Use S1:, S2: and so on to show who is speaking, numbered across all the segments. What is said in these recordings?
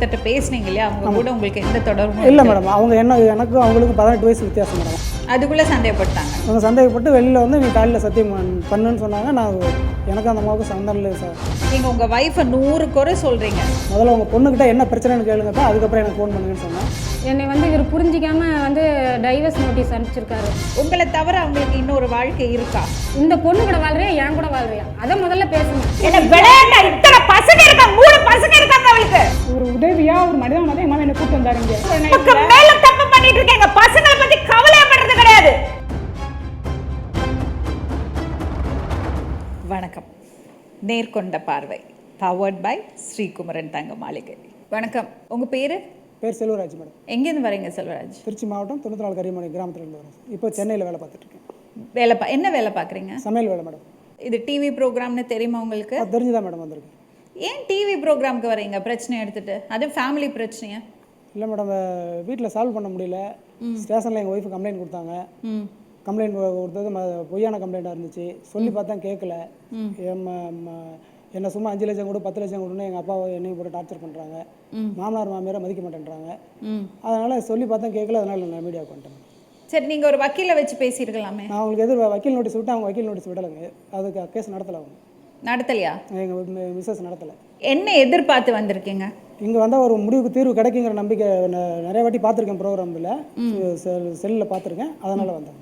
S1: இன்னொருத்தட்ட பேசுனீங்க இல்லையா, அவங்க கூட உங்களுக்கு எந்த தொடர்பும்
S2: இல்லை மேடம். அவங்க எனக்கும் அவங்களுக்கும் 18 வயசு வித்தியாசம் மேடம்.
S1: அதுக்குள்ளே சந்தேகப்பட்டாங்க.
S2: அவங்க சந்தேகப்பட்டு வெளியில் வந்து நீ தாலியில் சத்தியம் பண்ணுன்னு சொன்னாங்க. நான் எனக்கு அந்த அம்மாவுக்கு சந்தம் இல்லை சார்.
S1: நீங்கள் உங்கள் ஒய்ஃபை 100 குறை சொல்கிறீங்க.
S2: முதல்ல உங்கள் பொண்ணுக்கிட்ட என்ன பிரச்சனைன்னு கேளுங்க தான், அதுக்கப்புறம் எனக்கு ஃபோன் பண்ணுங்கன்னு சொன்னேன்.
S3: என்னை வந்து இவர் புரிஞ்சிக்காம வந்து டைவர்ஸ் நோட்டீஸ் அனுப்பிச்சிருக்காரு.
S1: உங்களை தவிர அவங்களுக்கு இன்னொரு வாழ்க்கை இருக்கா?
S3: இந்த பொண்ணு கூட வாழ்றியா, என் கூட வாழ்றியா, அதை முதல்ல பேசணும்.
S1: என்ன விளையாட்டா? இத்தனை பசங்க இருக்காங்க, 3 பசங்க இருக்காங்க அவளுக்கு.
S4: ஒரு உதவியா ஒரு மனிதமாக எங்க என்ன கூப்பிட்டு வந்தாருங்க.
S1: மேல தப்பு பண்ணிட்டு இருக்கீங்க. பசங்களை பத்தி கவலைப்படுறது கிடையாது. வணக்கம். நேர்கொண்ட பார்வை பவர்ட் பை ஸ்ரீகுமரன் தங்க மாளிகை. வணக்கம். உங்க பேரு?
S2: பேர் செல்வராஜ் மேடம்.
S1: எங்கேருந்து வரீங்க செல்வராஜ்?
S2: திருச்சி மாவட்டம் 94 கரியமணி கிராமத்துலேருந்து வரேன். இப்போ சென்னையில் வேலை பார்த்துட்ருக்கேன்.
S1: என்ன வேலை பார்க்குறீங்க?
S2: சமையல் வேலை மேடம்.
S1: இது டிவி ப்ரோக்ராம்னு தெரியுமா உங்களுக்கு?
S2: தெரிஞ்சுதான் மேடம் வந்திருக்கு.
S1: ஏன் டிவி ப்ரோக்ராமுக்கு வரீங்க பிரச்சனை எடுத்துட்டு? அது ஃபேமிலி பிரச்சனையா?
S2: இல்லை மேடம், வீட்டில் சால்வ் பண்ண முடியல. ஸ்டேஷனில் எங்கள் ஒய்ஃபு கம்ப்ளைண்ட் கொடுத்தாங்க. கம்ப்ளைண்ட் கொடுத்தது பொய்யான கம்ப்ளைண்ட்டாக இருந்துச்சு. சொல்லி பார்த்தா கேட்கல. என்ன சும்மா 5 லட்சம் கொடு 10 லட்சம் கொடுன்னு எங்கள் அப்பாவை என்னையும் போட்டு டார்ச்சர் பண்ணுறாங்க. மாமனார் மாமியாரை மதிக்க மாட்டேன்றாங்க. அதனால் சொல்லி பார்த்தா கேட்கல. அதனால் நான் மீடியாவுக்கு வந்துட்டேன்.
S1: சரி, நீங்கள் ஒரு வக்கீலை வச்சு பேசியிருக்கலாமே.
S2: நான் அவங்களுக்கு வக்கீல் நோட்டீஸ் விட்டு அவங்க வக்கீல் நோட்டீஸ் விடலைங்க. அதுக்கு கேஸ் நடத்தலை. அவங்க
S1: நடத்தலையா?
S2: எங்கள் மிஸ்ஸஸ் நடத்தலை.
S1: என்ன எதிர்பார்த்து வந்திருக்கீங்க?
S2: இங்கே வந்தால் ஒரு முடிவுக்கு தீர்வு கிடைக்குங்கிற நம்பிக்கை நிறைய வாட்டி பார்த்துருக்கேன். ப்ரோக்ராமில் செல்லில் பார்த்துருக்கேன். அதனால் வந்தேன்.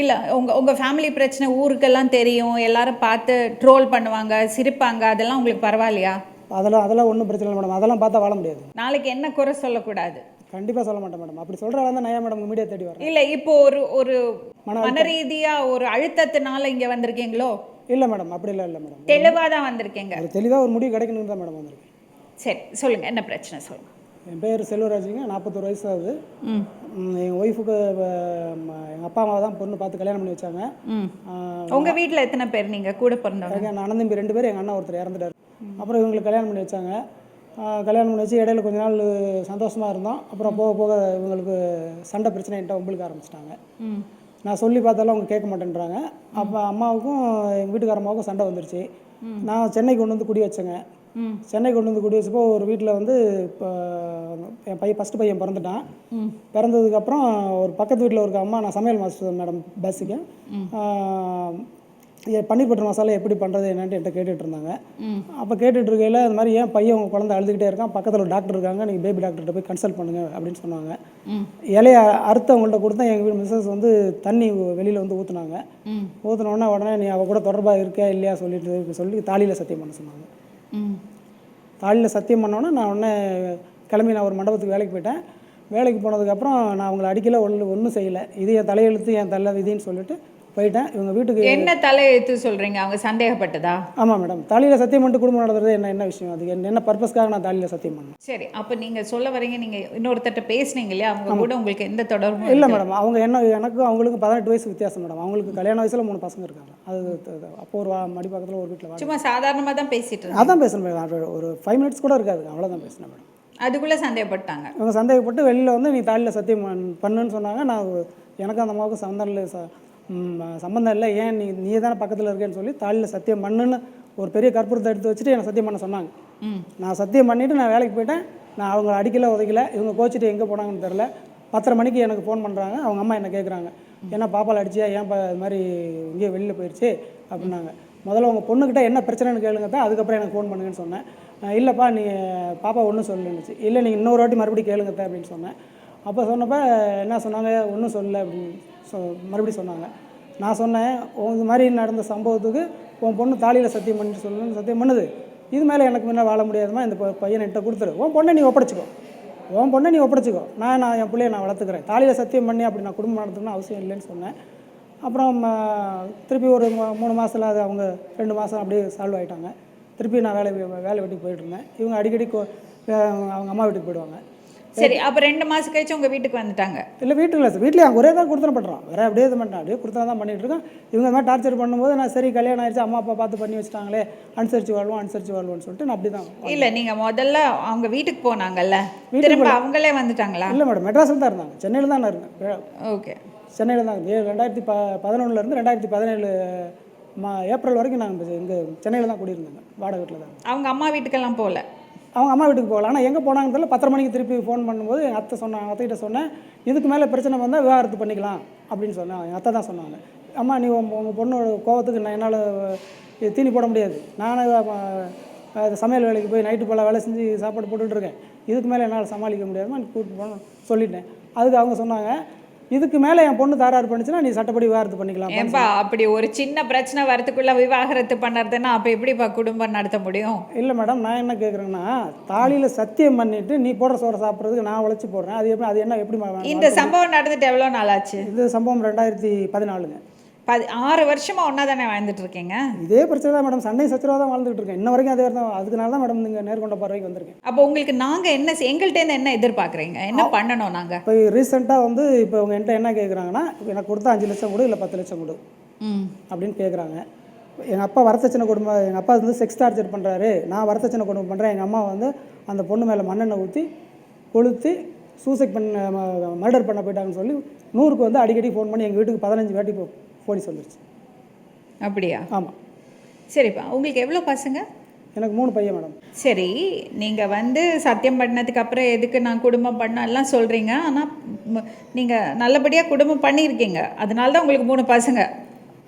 S1: இல்லை, உங்கள் ஃபேமிலி பிரச்சனை ஊருக்கெல்லாம் தெரியும். எல்லாரும் பார்த்து ட்ரோல் பண்ணுவாங்க, சிரிப்பாங்க. அதெல்லாம் உங்களுக்கு பரவாயில்லையா?
S2: அதெல்லாம் ஒன்றும் பிரச்சனை இல்லை மேடம். அதெல்லாம் பார்த்தா வாழ முடியாது.
S1: நாளைக்கு என்ன குறை சொல்லக்கூடாது?
S2: கண்டிப்பாக சொல்ல மாட்டேன் மேடம். அப்படி சொல்கிறாங்க தான் நான் மேடம் மீடியா தேடி வரேன்.
S1: இல்லை, இப்போ ஒரு மன ரீதியாக ஒரு அழுத்தத்தினால இங்கே வந்திருக்கீங்களோ?
S2: இல்லை மேடம், அப்படிலாம் இல்லை மேடம்.
S1: தெளிவாக தான் வந்திருக்கீங்க.
S2: தெளிவாக ஒரு முடிவு கிடைக்கணும்னு தான் மேடம் வந்திருக்கேன்.
S1: சரி, சொல்லுங்கள், என்ன பிரச்சனை சொல்லுங்கள்.
S2: என் பேர் செல்வராஜுங்க. 41 வயசு ஆகுது. எங்கள் ஒய்ஃபுக்கு எங்கள் அப்பா அம்மா தான் பொண்ணு பார்த்து கல்யாணம் பண்ணி வச்சாங்க.
S1: உங்கள் வீட்டில் எத்தனை பேர் நீங்கள் கூட பிறந்தவங்க?
S2: எங்கள் அண்ணன் தம்பி 2 பேர், எங்கள் அண்ணா ஒருத்தர் இறந்துட்டார். அப்புறம் இவங்களுக்கு கல்யாணம் பண்ணி வச்சாங்க. கல்யாணம் பண்ணி வச்சு இடையில கொஞ்ச நாள் சந்தோஷமாக இருந்தோம். அப்புறம் போக போக இவங்களுக்கு சண்டை பிரச்சனை என்கிட்ட உங்களுக்கு ஆரம்பிச்சிட்டாங்க. நான் சொல்லி பார்த்தாலும் அவங்க கேட்க மாட்டேன்றாங்க. அப்போ அம்மாவுக்கும் எங்கள் வீட்டுக்காரம்மாவுக்கும் சண்டை வந்துருச்சு. நான் சென்னை கொண்டு வந்து குடி வச்சேங்க. சென்னை கொண்டு வந்து குடி வச்சப்போ ஒரு வீட்டில் வந்து இப்போ என் ஃபஸ்ட்டு பையன் பிறந்துட்டான். பிறந்ததுக்கப்புறம் ஒரு பக்கத்து வீட்டில் ஒரு அம்மா, நான் சமையல் மாஸ்டர் மேடம் பேசிக்க, பன்னீர் பட்டர் மசாலா எப்படி பண்ணுறது என்னன்ட்டு என்கிட்ட கேட்டுட்டு இருந்தாங்க. அப்போ கேட்டுட்டு இருக்கையில் அது மாதிரி ஏன் பையன் உங்கள் குழந்தை அழுதுகிட்டே இருக்கான், பக்கத்தில் ஒரு டாக்டர் இருக்காங்க, நீங்கள் பேபி டாக்டர்கிட்ட போய் கன்சல்ட் பண்ணுங்கள் அப்படின்னு சொன்னாங்க. இலைய அறுத்து அவங்கள்ட்ட கொடுத்தா எங்கள் வீடு மிஸ்ஸஸ் வந்து தண்ணி வெளியில் வந்து ஊற்றுனாங்க. ஊற்றினோடனே உடனே நீ அவள் கூட தொடர்பாக இருக்கா இல்லையா சொல்லி தாலியில் சத்தியம் பண்ண சொன்னாங்க. தாலியில் சத்தியம் பண்ணோன்னே நான் உடனே கிளம்பி நான் ஒரு மண்டபத்துக்கு வேலைக்கு போயிட்டேன். வேலைக்கு போனதுக்கப்புறம் நான் அவங்கள அடிக்கல, ஒன்றும் செய்யலை. இது என் தலையெழுத்து, என் தலை விதின்னு சொல்லிட்டு போயிட்டேன். இவங்க வீட்டுக்கு
S1: என்ன தலையெழுத்து சொல்கிறீங்க? அவங்க சந்தேகப்பட்டதா?
S2: ஆமாம் மேடம். தாலியில் சத்தியம் பண்ணிட்டு குடும்பம் நடத்துறது என்ன விஷயம்? அது என்ன பர்பஸ்க்காக நான் தாலியில் சத்தியம் பண்ணேன்?
S1: சரி, அப்போ நீங்கள் சொல்ல வரீங்க, நீங்கள் இன்னொருத்தட்ட பேசுனீங்க இல்லையா, அவங்க கூட உங்களுக்கு எந்த தொடர்பும்
S2: இல்லை மேடம். அவங்க எனக்கும் அவங்களுக்கும் 18 வயசு வித்தியாசம் மேடம். அவங்களுக்கு கல்யாண வயசில் 3 பசங்க இருக்காங்க. அது அப்போ ஒரு மடிப்பக்கத்தில் ஒரு வீட்டில்
S1: சும்மா சாதாரணமாக தான் பேசிட்டு
S2: அதான் பேசுகிறேன் மேடம். ஒரு 5 மினிட்ஸ் கூட இருக்காது, அவ்வளோதான் பேசினேன் மேடம்.
S1: அதுக்குள்ளே சந்தேகப்பட்டாங்க.
S2: இவங்க சந்தேகப்பட்டு வெளியில் வந்து நீ தாலியில் சத்தியம் பண்ணுன்னு சொன்னாங்க. நான் எனக்கும் அந்த அம்மாவுக்கும் சம்மந்தம் இல்லை, ஏன் நீ தானே பக்கத்தில் இருக்கேன்னு சொல்லி தாலியில் சத்தியம் பண்ணுன்னு ஒரு பெரிய கற்பூரத்தை எடுத்து வச்சுட்டு என்னை சத்தியம் பண்ண சொன்னாங்க. நான் சத்தியம் பண்ணிவிட்டு நான் வேலைக்கு போயிட்டேன். நான் அவங்க அடிக்கல உதைக்கல. இவங்க கோச்சிட்டு எங்கே போனாங்கன்னு தெரில. 10:30 மணிக்கு எனக்கு ஃபோன் பண்ணுறாங்க. அவங்க அம்மா என்ன கேட்குறாங்க, ஏன்னா பாப்பாவில் அடிச்சியா, ஏன் இது மாதிரி இங்கேயே வெளியில் போயிடுச்சு அப்படின்னாங்க. முதல்ல உங்கள் பொண்ணுக்கிட்ட என்ன பிரச்சனைன்னு கேளுங்க தான், அதுக்கப்புறம் எனக்கு ஃபோன் பண்ணுங்கன்னு சொன்னேன். இல்லைப்பா நீ பாப்பா ஒன்றும் சொல்லுச்சு. இல்லை நீங்கள் இன்னொரு வாட்டி மறுபடியும் கேளுங்க தான் அப்படின்னு சொன்னேன். அப்போ சொன்னப்போ என்ன சொன்னாங்க, ஒன்றும் சொல்லலை அப்படின்னு மறுபடியும் சொன்னாங்க. நான் சொன்னேன், இது மாதிரி நடந்த சம்பவத்துக்கு உன் பொண்ணு தாலியில் சத்தியம் பண்ணிட்டு சொல்லணும்னு சத்தியம் பண்ணுது. இது மேலே எனக்கு முன்னே வாழ முடியாதுமா, இந்த பையனை என்கிட்ட கொடுத்துரு, உன் பொண்ணை நீ ஒப்படைச்சிக்கோ, நான் என் பிள்ளைய நான் வளர்த்துக்கிறேன். தாலியில் சத்தியம் பண்ணி அப்படி நான் குடும்பம் நடத்தணும்னு அவசியம் இல்லைன்னு சொன்னேன். அப்புறம் திருப்பி ஒரு 3 மாதத்தில் அது அவங்க 2 மாதம் அப்படியே சால்வ் ஆகிட்டாங்க. திருப்பி நான் வேலை வீட்டுக்கு போயிட்டு இருந்தேன். இவங்க அடிக்கடி அவங்க அம்மா வீட்டுக்கு போயிடுவாங்க.
S1: சரி, அப்போ 2 மாதம் கழிச்சு உங்கள் வீட்டுக்கு வந்துட்டாங்க?
S2: இல்லை, வீட்டுக்கு இல்லை சார். வீட்டில் ஒரே தான் கொடுத்துட பண்ணுறான், வேறு அப்படியே இது பண்ணிட்டேன். அப்படியே கொடுத்தா தான் பண்ணிகிட்டு இருக்கேன். இவங்க மாதிரி டார்ச்சர் பண்ணும்போது நான் சரி கல்யாணம் ஆயிடுச்சு, அம்மா அப்பா பார்த்து பண்ணி வச்சுட்டாங்களே, அனுசரித்து வாழ்வோம்னு சொல்லிட்டு நான் அப்படி தான்.
S1: இல்லை, நீங்கள் முதல்ல அவங்க வீட்டுக்கு போனாங்கல்ல, திரும்ப அவங்களே வந்துட்டாங்களா?
S2: இல்லை மேடம், மெட்ராஸில் தான் இருந்தாங்க. சென்னையில் தான் நான் இருந்தேன்.
S1: ஓகே,
S2: சென்னையில் தான் 2011 2017 ஏப்ரல் வரைக்கும் நாங்கள் இங்கே சென்னையில் தான் குடியிருந்தாங்க, வாடகை வீட்டில் தான்.
S1: அவங்க அம்மா வீட்டுக்கெல்லாம் போகல?
S2: அவங்க அம்மா வீட்டுக்கு போகலாம். ஆனால் எங்கே போனாங்கன்னு தெரியல. 10:30 மணிக்கு திருப்பி ஃபோன் பண்ணும்போது எங்கள் அத்தை சொன்னாங்க, அத்தைக்கிட்ட சொன்னேன், இதுக்கு மேலே பிரச்சனை வந்தால் விவாகரத்து பண்ணிக்கலாம் அப்படின்னு சொன்னேன். எங்கள் அத்தை தான் சொன்னாங்க, அம்மா நீ உங்கள் பொண்ணோட கோவத்துக்கு நான் என்னால் தீனி போட முடியாது. நானும் சமையல் வேலைக்கு போய் நைட்டு போல் வேலை செஞ்சு சாப்பாடு போட்டுட்ருக்கேன். இதுக்கு மேலே என்னால் சமாளிக்க முடியாதுமா, நீ கூப்பிட்டு போகணும் சொல்லிட்டேன். அதுக்கு அவங்க சொன்னாங்க, இதுக்கு மேலே என் பொண்ணு தகராறு பண்ணிச்சுன்னா நீ சட்டப்படி விவாகரத்து பண்ணிக்கலாம்.
S1: ஏன்பா அப்படி ஒரு சின்ன பிரச்சனை வரத்துக்குள்ள விவாகரத்து பண்ணுறதுன்னா அப்போ எப்படிப்பா குடும்பம் நடத்த முடியும்?
S2: இல்லை மேடம், நான் என்ன கேட்குறேன்னா, தாலியில் சத்தியம் பண்ணிவிட்டு நீ போடுற சோறை சாப்பிட்றதுக்கு நான் உழைச்சி போடுறேன், அது எப்படி, அது என்ன எப்படி?
S1: இந்த சம்பவம் நடந்துட்டு எவ்வளோ நாள் ஆச்சு?
S2: இது சம்பவம் 2014ங்க.
S1: 6 வருஷமா ஒன்றா தானே வாழ்ந்துட்டு இருக்கீங்க?
S2: இதே பிரச்சனை தான் மேடம், சண்டை சச்சரவாக தான் வாழ்ந்துட்டு இருக்கேன் இன்ன வரைக்கும். அதே தான், அதுக்குனால தான் மேடம் நீங்கள் நேர்கொண்ட பார்வைக்கு வந்திருக்கேன்.
S1: அப்போ உங்களுக்கு நாங்கள் என்ன எங்கள்கிட்ட என்ன எதிர்பார்க்குறீங்க, என்ன பண்ணணும் நாங்கள்?
S2: இப்போ ரீசெண்டாக வந்து இப்போ அவங்க என்கிட்ட என்ன கேட்குறாங்கன்னா, எனக்கு கொடுத்தா 5 லட்சம் கொடு இல்லை 10 லட்சம் கொடு அப்படின்னு கேட்குறாங்க. எங்கள் அப்பா வரதட்சணை குடும்பம், எங்கள் அப்பா வந்து செக்ஸ் டார்ச்சர் பண்ணுறாரு, நான் வரதட்சணை குடும்பம் பண்ணுறேன். எங்கள் அம்மா வந்து அந்த பொண்ணு மேலே மண்ணெண்ணெய் ஊற்றி கொளுத்தி சூசைட் மர்டர் பண்ண போயிட்டாங்கன்னு சொல்லி 100க்கு வந்து அடிக்கடி ஃபோன் பண்ணி எங்கள் வீட்டுக்கு 15 வாட்டி போலீஸ் வந்துருச்சு.
S1: அப்படியா?
S2: ஆமாம்.
S1: சரிப்பா, உங்களுக்கு எவ்வளோ பசங்க?
S2: எனக்கு 3 பையன் மேடம்.
S1: சரி, நீங்கள் வந்து சத்தியம் பண்ணதுக்கு அப்புறம் எதுக்கு நான் குடும்பம் பண்ணலாம் சொல்கிறீங்க, ஆனால் நீங்கள் நல்லபடியாக குடும்பம் பண்ணியிருக்கீங்க, அதனால தான் உங்களுக்கு 3 பசங்க.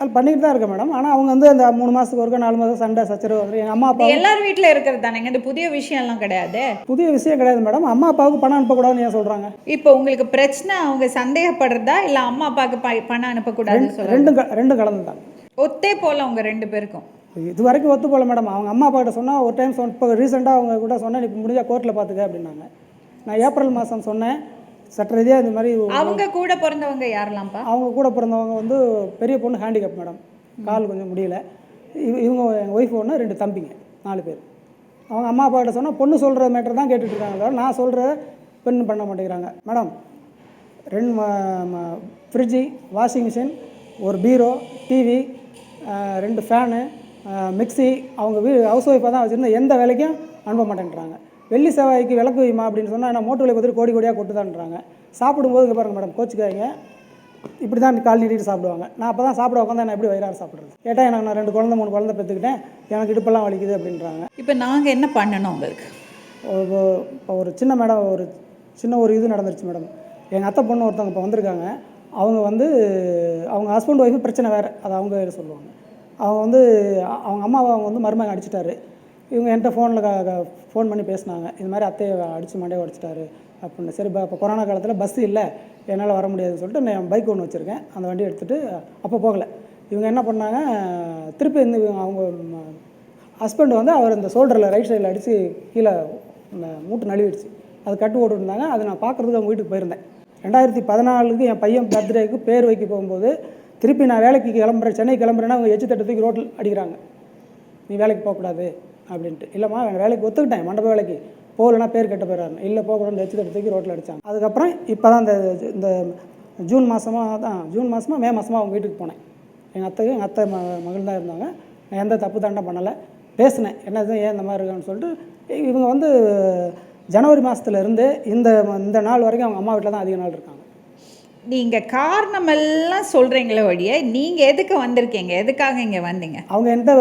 S2: அது பண்ணிக்கிட்டு தான் இருக்கேன் மேடம். ஆனால் அவங்க வந்து அந்த 3 மாதத்துக்கு ஒருக்கா 4 மாதம் சண்டை சச்சரவு வந்து எங்கள் அம்மா அப்பா
S1: எல்லார் வீட்டில் இருக்கிறது தானேங்க, இந்த புதிய விஷயம்லாம் கிடையாது.
S2: புதிய விஷயம் கிடையாது மேடம். அம்மா அப்பாவுக்கு பணம் அனுப்பக்கூடாதுன்னு ஏன் சொல்கிறாங்க?
S1: இப்போ உங்களுக்கு பிரச்சனை அவங்க சந்தேகப்படுறதா இல்லை அம்மா அப்பாவுக்கு பணம் அனுப்பக்கூடாதுன்னு சொல்கிறாங்க?
S2: ரெண்டும் கலந்து தான்.
S1: ஒத்தே போல உங்க 2 பேருக்கும்
S2: இது வரைக்கும் ஒத்து போகல மேடம். அவங்க அம்மா அப்பா கிட்ட சொன்னால் ஒரு டைம் இப்போ ரீசெண்டாக அவங்க கூட சொன்னேன், இப்போ முடிஞ்சால் கோர்ட்டில் பார்த்துக்க அப்படின்னாங்க. நான் ஏப்ரல் மாதம் சொன்னேன், சட்ட ரீதியாக இந்த மாதிரி.
S1: அவங்க கூட பிறந்தவங்க யாரெல்லாம்ப்பா?
S2: அவங்க கூட பிறந்தவங்க வந்து பெரிய பொண்ணு ஹேண்டிகேப் மேடம், கால் கொஞ்சம் முடியல. இவங்க எங்கள் ஒய்ஃப் ஒன்று, 2 தம்பிங்க, 4 பேர். அவங்க அம்மா அப்பா கிட்ட சொன்னால் பொண்ணு சொல்கிற மேட்டர் தான் கேட்டுட்ருக்காங்க, நான் சொல்கிற பெண் பண்ண மாட்டேங்கிறாங்க மேடம். 2 ஃப்ரிட்ஜு, வாஷிங் மிஷின், ஒரு பீரோ, டிவி, 2 ஃபேனு, மிக்சி. அவங்க ஹவுஸ் ஒய்ஃபாக தான் வச்சுருந்தேன், எந்த வேலைக்கும் அனுப்ப மாட்டேன்றாங்க. வெள்ளி செவ்வாய்க்கு விளக்கு வைமா அப்படின்னு சொன்னால் நான் மோட்டு விலை கொடுத்துட்டு கோடி கோடியாக கொட்டுதான்றாங்க. சாப்பிடும்போது இங்கே பாருங்கள் மேடம், கோச்சிக்காய்ங்க, இப்படி தான் கால் நீட்டிட்டு சாப்பிடுவாங்க. நான் அப்போ தான் சாப்பிட உட்காந்தா நான் எப்படி வயிறார சாப்பிட்றது? கேட்டால் எனக்கு நான் 2 குழந்தை 3 குழந்தை பெற்றுக்கிட்டேன், எனக்கு இடுப்பெல்லாம் வலிக்குது அப்படின்றாங்க.
S1: இப்போ நாங்கள் என்ன பண்ணணும் உங்களுக்கு?
S2: இப்போ ஒரு சின்ன மேடம், ஒரு சின்ன ஒரு இது நடந்துருச்சு மேடம். எங்கள் அத்தை பொண்ணு ஒருத்தவங்க இப்போ வந்திருக்காங்க. அவங்க வந்து அவங்க ஹஸ்பண்ட் ஒய்ஃபு பிரச்சனை வேறு, அதை அவங்க சொல்லுவாங்க. அவங்க வந்து அவங்க அம்மாவை அவங்க வந்து மருமகன் அடிச்சிட்டாரு. இவங்க என்கிட்ட ஃபோன் பண்ணி பேசினாங்க, இது மாதிரி அத்தையை அடித்து மண்டையை உடச்சிட்டாரு அப்படின்னு. சரி, இப்போ கொரோனா காலத்தில் பஸ்ஸு இல்லை, என்னால் வர முடியாதுன்னு சொல்லிட்டு நான் பைக் ஒன்று வச்சுருக்கேன், அந்த வண்டி எடுத்துகிட்டு அப்போ போகலை. இவங்க என்ன பண்ணாங்க, திருப்பி வந்து அவங்க ஹஸ்பண்ட் வந்து அவர் இந்த ஷோல்டரில் ரைட் சைடில் அடித்து கீழே மூட்டு நழுவிடுச்சு. அது கட்டு போட்டுருந்தாங்க. அது நான் பார்க்குறதுக்கு அவங்க வீட்டுக்கு போயிருந்தேன். 2014க்கு என் பையன் பர்த்டேக்கு பேர் வைக்க போகும்போது திருப்பி நான் வேலைக்கு கிளம்புறேன், சென்னை கிளம்புறேன்னா அவங்க எச்சு தட்டு தூக்கி ரோட்டில் அடிக்கிறாங்க, நீ வேலைக்கு போகக்கூடாது அப்படின்ட்டு. இல்லைம்மா வேலைக்கு ஒத்துக்கிட்டேன், மண்டப வேலைக்கு போகலன்னா பேர் கெட்ட போயிடாரு, இல்லை போகக்கூடாது எச்சு தட்டு தூக்கி ரோட்டில் அடித்தாங்க. அதுக்கப்புறம் இப்போ தான் இந்த ஜூன் மாதமாக மே மாதமாக அவங்க வீட்டுக்கு போனேன். எங்கள் அத்தை மகள் தான் இருந்தாங்க. நான் எந்த தப்பு தாண்டா பண்ணலை, பேசினேன், என்னது ஏன் இந்த மாதிரி இருக்கான்னு சொல்லிட்டு. இவங்க வந்து ஜனவரி மாதத்துலேருந்து இந்த நாள் வரைக்கும் அவங்க அம்மா வீட்டில் தான் அதிக நாள் இருக்காங்க.
S1: நீங்கள் காரணமெல்லாம் சொல்கிறீங்களே ஒழிய நீங்கள் எதுக்கு வந்திருக்கீங்க, எதுக்காக இங்கே வந்தீங்க?
S2: அவங்க என்கிட்ட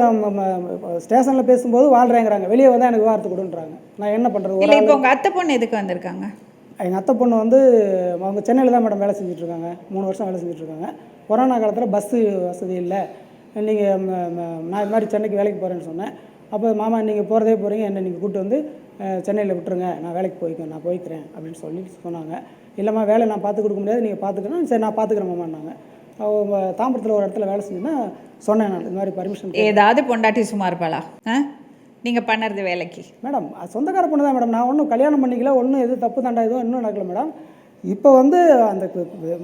S2: ஸ்டேஷனில் பேசும்போது வாழ்கிறேங்கிறாங்க, வெளியே வந்தால் எனக்கு விவாகரத்து கொடுன்றாங்க. நான் என்ன பண்ணுறது?
S1: இல்லை, இப்போ உங்கள் அத்தை பொண்ணு எதுக்கு வந்திருக்காங்க?
S2: எங்கள் அத்தை பொண்ணு வந்து அவங்க சென்னையில் தான் மேடம் வேலை செஞ்சிட்ருக்காங்க, 3 வருஷம் வேலை செஞ்சிட்ருக்காங்க. கொரோனா காலத்தில் பஸ்ஸு வசதி இல்லை, நீங்கள் நான் இது மாதிரி சென்னைக்கு வேலைக்கு போகிறேன்னு சொன்னேன். அப்போ மாமா நீங்கள் போகிறதே போகிறீங்க, என்னை நீங்கள் கூப்பிட்டு வந்து சென்னையில் விட்டுருங்க, நான் வேலைக்கு நான் போய்க்கிறேன் அப்படின்னு சொல்லி சொன்னாங்க. இல்லைம்மா வேலை நான் பார்த்து கொடுக்க முடியாது, நீங்கள் பார்த்துக்கணும். சரி நான் பார்த்துக்கிறேன் மாமான்னாங்க. அவங்க தாம்பரத்தில் ஒரு இடத்துல வேலை செஞ்சுன்னா சொன்னேன், நான் இது மாதிரி பர்மிஷன்.
S1: ஏதாவது பொண்டாட்டி சும்மா இருப்பாளா நீங்கள் பண்ணுறது வேலைக்கு?
S2: மேடம் அது சொந்தக்கார பொண்ணு தான் மேடம், நான் ஒன்றும் கல்யாணம் பண்ணிக்கல, ஒன்றும் எதுவும் தப்பு தாண்டா எதுவும் இன்னும் நடக்கல மேடம். இப்போ வந்து அந்த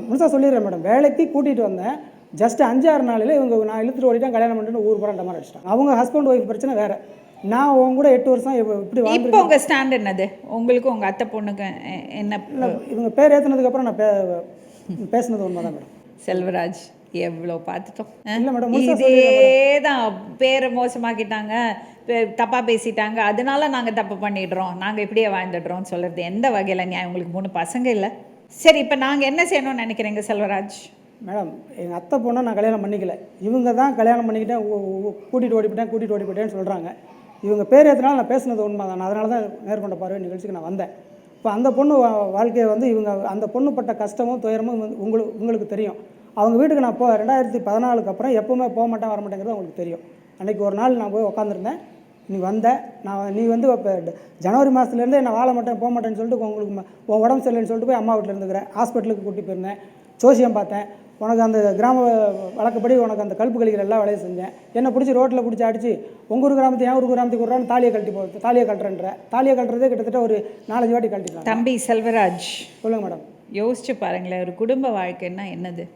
S2: முழுசாக சொல்லிடுறேன் மேடம், வேலைக்கு கூட்டிகிட்டு வந்தேன். ஜஸ்ட் 5-6 நாளில் இவங்க நான் இழுத்துட்டு ஓடிட்டேன், கல்யாணம் பண்ணிட்டு ஊர் பூரா டமார் அடிச்சிட்டாங்க. அவங்க ஹஸ்பண்ட் ஒய்ஃப் பிரச்சனை வேறு, நான் உங்க கூட 8 வருஷம் இப்படி வந்து.
S1: இப்போ உங்கள் ஸ்டாண்ட் என்னது? உங்களுக்கும் உங்கள் அத்தை பொண்ணுக்கு என்ன?
S2: இவங்க பேர் ஏற்றினதுக்கப்புறம் நான் பேசுனது உண்மை தான் மேடம்.
S1: செல்வராஜ் எவ்வளோ பார்த்துட்டோம்.
S2: இல்லை மேடம்,
S1: இதே தான் பேரை மோசமாக்கிட்டாங்க, தப்பாக பேசிட்டாங்க, அதனால நாங்கள் தப்பு பண்ணிடுறோம், நாங்கள் இப்படியே வாழ்ந்துடுறோம்னு சொல்கிறது எந்த வகையில் நியாயம்? உங்களுக்கு 3 பசங்க இல்லை. சரி, இப்போ நாங்கள் என்ன செய்யணும்னு நினைக்கிறீங்க செல்வராஜ்?
S2: மேடம் எங்கள் அத்தை பொண்ணை நான் கல்யாணம் பண்ணிக்கல, இவங்க தான் கல்யாணம் பண்ணிக்கிட்டேன், கூட்டிகிட்டு ஓடிப்பிட்டேன்னு சொல்கிறாங்க. இவங்க பேர் ஏற்றினாலும் நான் பேசுனது உண்மை தான். நான் அதனால தான் நேர்கொண்ட பார்வை நிகழ்ச்சிக்கு நான் வந்தேன். இப்போ அந்த பொண்ணு வாழ்க்கையை வந்து இவங்க அந்த பொண்ணு பட்ட கஷ்டமும் துயரமும் வந்து உங்களுக்கு தெரியும். அவங்க வீட்டுக்கு நான் 2014க்கு அப்புறம் எப்போவுமே போக மாட்டேன் வர மாட்டேங்கிறது அவங்களுக்கு தெரியும். அன்றைக்கி ஒரு நாள் நான் போய் உட்காந்துருந்தேன். நீ வந்த நீ வந்து இப்போ ஜனவரி மாதத்துலேருந்தே நான் வாழ மாட்டேன் போக மாட்டேன்னு சொல்லிட்டு உங்களுக்கு உன் உடம்பு சரியில்லைன்னு சொல்லிட்டு போய் அம்மா வீட்டில் இருந்துக்கிறேன். ஹாஸ்பிட்டலுக்கு கூட்டிகிட்டு போயிருந்தேன். ஜோசியம் பார்த்தேன். உனக்கு அந்த கிராம வழக்கப்படி உனக்கு அந்த கழுப்பு கழிக்கிற எல்லா வேலையும் செஞ்சேன். என்னை பிடிச்சி ரோட்டில் பிடிச்சி அடிச்சு உங்கள் ஊர் கிராமத்தை என் ஊர் கிராமத்துக்கு விட்றான்னு தாலியை கட்டுறேன்ற தாலியை கட்டுறதே கிட்டத்தட்ட ஒரு 4-5 வாட்டி கழட்டிட்டாங்க.
S1: தம்பி செல்வராஜ்,
S2: சொல்லுங்கள் மேடம்.
S1: யோசிச்சு பாருங்களேன், ஒரு குடும்ப வாழ்க்கைன்னா என்னது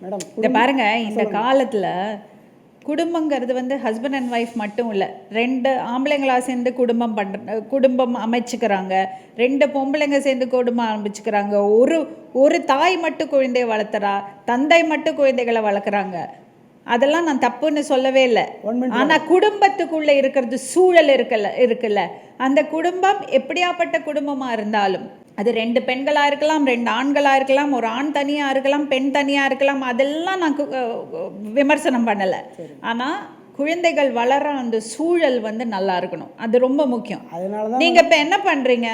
S2: மேடம்?
S1: இதை பாருங்க, இந்த காலத்தில் குடும்பங்கிறது வந்து ஹஸ்பண்ட் அண்ட் ஒய்ஃப் மட்டும் இல்லை, 2 ஆம்பளைங்களா சேர்ந்து குடும்பம் அமைச்சுக்கிறாங்க, 2 பொம்பளைங்க சேர்ந்து குடும்பம் அமைச்சுக்கிறாங்க, ஒரு தாய் மட்டும் குழந்தைய வளர்த்துறா, தந்தை மட்டும் குழந்தைகளை வளர்க்குறாங்க. அதெல்லாம் நான் தப்புன்னு சொல்லவே இல்லை. ஆனால் குடும்பத்துக்குள்ளே இருக்கிறது சூழல் இருக்குல்ல, அந்த குடும்பம் எப்படியாப்பட்ட குடும்பமாக இருந்தாலும் அது 2 பெண்களாக இருக்கலாம், 2 ஆண்களாக இருக்கலாம், ஒரு ஆண் தனியாக இருக்கலாம், பெண் தனியாக இருக்கலாம், அதெல்லாம் நான் விமர்சனம் பண்ணலை. ஆனால் குழந்தைகள் வளர அந்த சூழல் வந்து நல்லா இருக்கணும், அது ரொம்ப முக்கியம். நீங்கள் இப்போ என்ன பண்ணுறீங்க,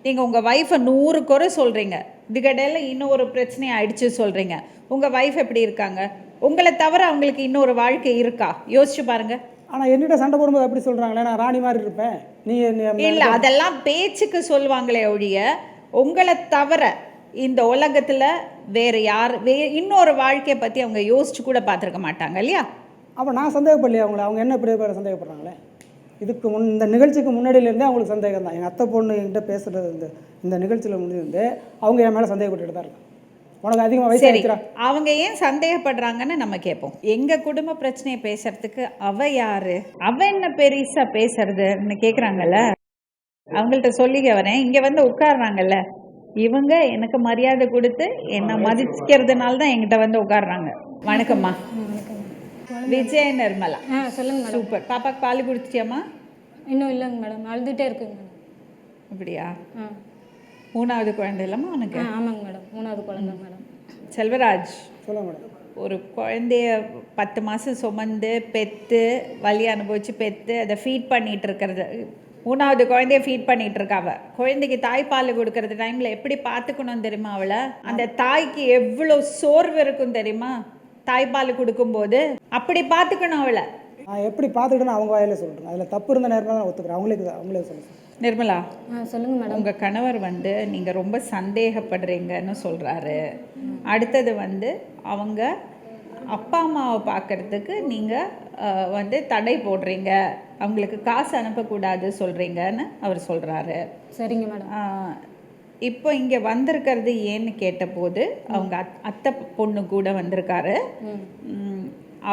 S1: நீங்கள் உங்கள் ஒய்ஃபை 100 குறை சொல்கிறீங்க, இதுக்கடையில் இன்னொரு பிரச்சனை ஆயிடுச்சு சொல்கிறீங்க. உங்கள் ஒய்ஃப் எப்படி இருக்காங்க? உங்களை தவிர அவங்களுக்கு இன்னொரு வாழ்க்கை இருக்கா? யோசிச்சு பாருங்கள்.
S2: ஆனால் என்னிட்ட சண்டை போடும்போது அப்படி சொல்கிறாங்களே, நான் ராணி மாதிரி இருப்பேன், நீ
S1: இல்லை, அதெல்லாம் பேச்சுக்கு சொல்லுவாங்களே ஒழிய உங்களை தவிர இந்த உலகத்தில் வேறு இன்னொரு வாழ்க்கையை பற்றி அவங்க யோசிச்சு கூட பார்த்துருக்க மாட்டாங்க இல்லையா?
S2: அப்போ நான் சந்தேகப்படலையே அவங்க என்ன பெரிய பேர் சந்தேகப்படுறாங்களே? இதுக்கு இந்த நிகழ்ச்சிக்கு முன்னாடியிலேருந்தே அவங்களுக்கு சந்தேகம் தான். எங்கள் அத்தை பொண்ணு என்கிட்ட பேசுகிறது இந்த நிகழ்ச்சியில் முடிஞ்சிருந்து அவங்க என் மேலே சந்தேகப்பட்டுட்டு தான் இருக்காங்க. உனக்கு அதிகமாக வயசு இருக்கிறா. அவங்க
S1: ஏன் சந்தேகப்படுறாங்கன்னு நம்ம கேட்போம். எங்கள் குடும்ப பிரச்சனையை பேசுறதுக்கு யாரு, என்ன பெருசா பேசுறதுன்னு கேட்குறாங்கல்ல, அவங்கள்ட்ட சொல்லிக்க வரேன். இங்கே வந்து உட்கார்றாங்கல்ல, இவங்க எனக்கு மரியாதை கொடுத்து என்னை மதிக்கிறதுனால தான் என்கிட்ட வந்து உட்கார்றாங்க. வணக்கம்மா. விஜய் நிர்மலா.
S3: சொல்லுங்க.
S1: சூப்பர். பாப்பாக்கு பால் குடிச்சிட்டியாம்மா?
S3: இன்னும் இல்லைங்க மேடம், அழுதுகிட்டே இருக்குங்க.
S1: அப்படியா? 3வது குழந்தை இல்லைம்மா உனக்கு?
S3: ஆமாங்க மேடம், 3வது குழந்தை மேடம்.
S1: செல்வராஜ்,
S2: சொல்லுங்க மேடம்.
S1: ஒரு குழந்தைய 10 மாதம் சுமந்து பெற்று வலி அனுபவித்து பெற்று அதை ஃபீட் பண்ணிகிட்டு இருக்கிறது, 3வது குழந்தைய ஃபீட் பண்ணிகிட்டு இருக்காவ. குழந்தைக்கு தாய்ப்பால் கொடுக்கறது டைமில் எப்படி பார்த்துக்கணும் தெரியுமா? அவளை அந்த தாய்க்கு எவ்வளோ சோர்வு இருக்கும் தெரியுமா? தாய்ப்பால் கொடுக்கும்போது அப்படி பார்த்துக்கணும் அவளை.
S2: நான் எப்படி பார்த்துக்கிட்டேன்னு அவங்க வாயிலே சொல்கிறேன். அதில் தப்பு இருந்த நேரமாக நான் ஒத்துக்கிறேன். அவங்களே சொல்லுங்கள்.
S1: நிர்மலா,
S3: சொல்லுங்க மேடம்.
S1: உங்கள் கணவர் வந்து நீங்கள் ரொம்ப சந்தேகப்படுறீங்கன்னு சொல்கிறாரு. அடுத்தது வந்து அவங்க அப்பா அம்மாவை பார்க்குறதுக்கு நீங்கள் வந்து தடை போடுறீங்க, அவங்களுக்கு காசு அனுப்பக்கூடாது சொல்கிறீங்கன்னு அவர் சொல்கிறாரு.
S3: சரிங்க மேடம்.
S1: இப்போ இங்கே வந்திருக்கிறது ஏன்னு கேட்டபோது அவங்க அத்தை பொண்ணு கூட வந்திருக்காரு.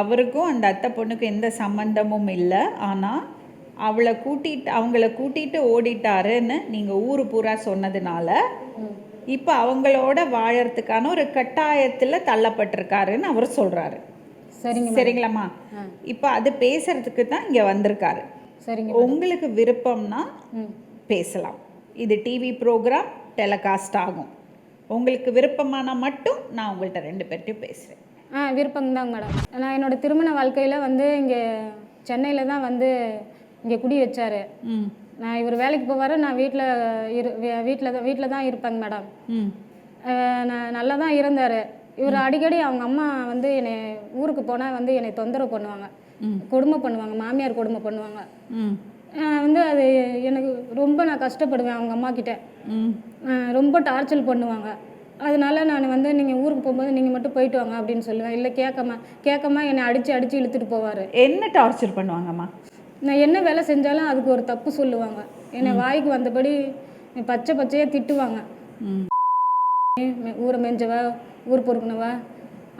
S1: அவருக்கும் அந்த அத்தை பொண்ணுக்கும் எந்த சம்பந்தமும் இல்லை. ஆனால் அவங்கள கூட்டிகிட்டு ஓடிட்டாருன்னு நீங்கள் ஊர் பூரா சொன்னதுனால இப்போ அவங்களோட வாழறதுக்கான ஒரு கட்டாயத்தில் தள்ளப்பட்டிருக்காருன்னு அவர் சொல்கிறாரு. சரிங்களாம்மா? இப்போ அது பேசுறதுக்கு தான் இங்கே வந்திருக்காரு.
S3: சரிங்க.
S1: உங்களுக்கு விருப்பம்னா பேசலாம். இது டிவி ப்ரோக்ராம் டெலிகாஸ்ட் ஆகும். உங்களுக்கு விருப்பமானால் மட்டும் நான் உங்கள்கிட்ட 2 பேர்ட்டையும் பேசுகிறேன்.
S3: விருப்பம்தாங்க மேடம். நான் என்னோடய திருமண வாழ்க்கையில் வந்து இங்கே சென்னையில் தான் வந்து இங்கே குடி வச்சார். நான் இவர் வேலைக்கு போவார், நான் வீட்டில் தான் இருப்பேங்க மேடம். நான் நல்லா தான் இருந்தார். இவர் அடிக்கடி அவங்க அம்மா வந்து என்னை ஊருக்கு போனால் வந்து என்னை தொந்தரவு பண்ணுவாங்க, கொடுமை பண்ணுவாங்க, மாமியார் கொடுமை பண்ணுவாங்க. வந்து அது எனக்கு ரொம்ப நான் கஷ்டப்படுவேன். அவங்க அம்மா கிட்ட ரொம்ப டார்ச்சர் பண்ணுவாங்க. அதனால நான் வந்து நீங்கள் ஊருக்கு போகும்போது நீங்கள் மட்டும் போயிட்டு வாங்க அப்படின்னு சொல்லுவேன். இல்லை கேட்காம என்னை அடித்து இழுத்துட்டு போவார்.
S1: என்ன டார்ச்சர் பண்ணுவாங்கம்மா?
S3: நான் என்ன வேலை செஞ்சாலும் அதுக்கு ஒரு தப்பு சொல்லுவாங்க. என்னை வாய்க்கு வந்தபடி பச்சையாக திட்டுவாங்க. ஊரை மெஞ்சவா, ஊர் பொறுக்கணவா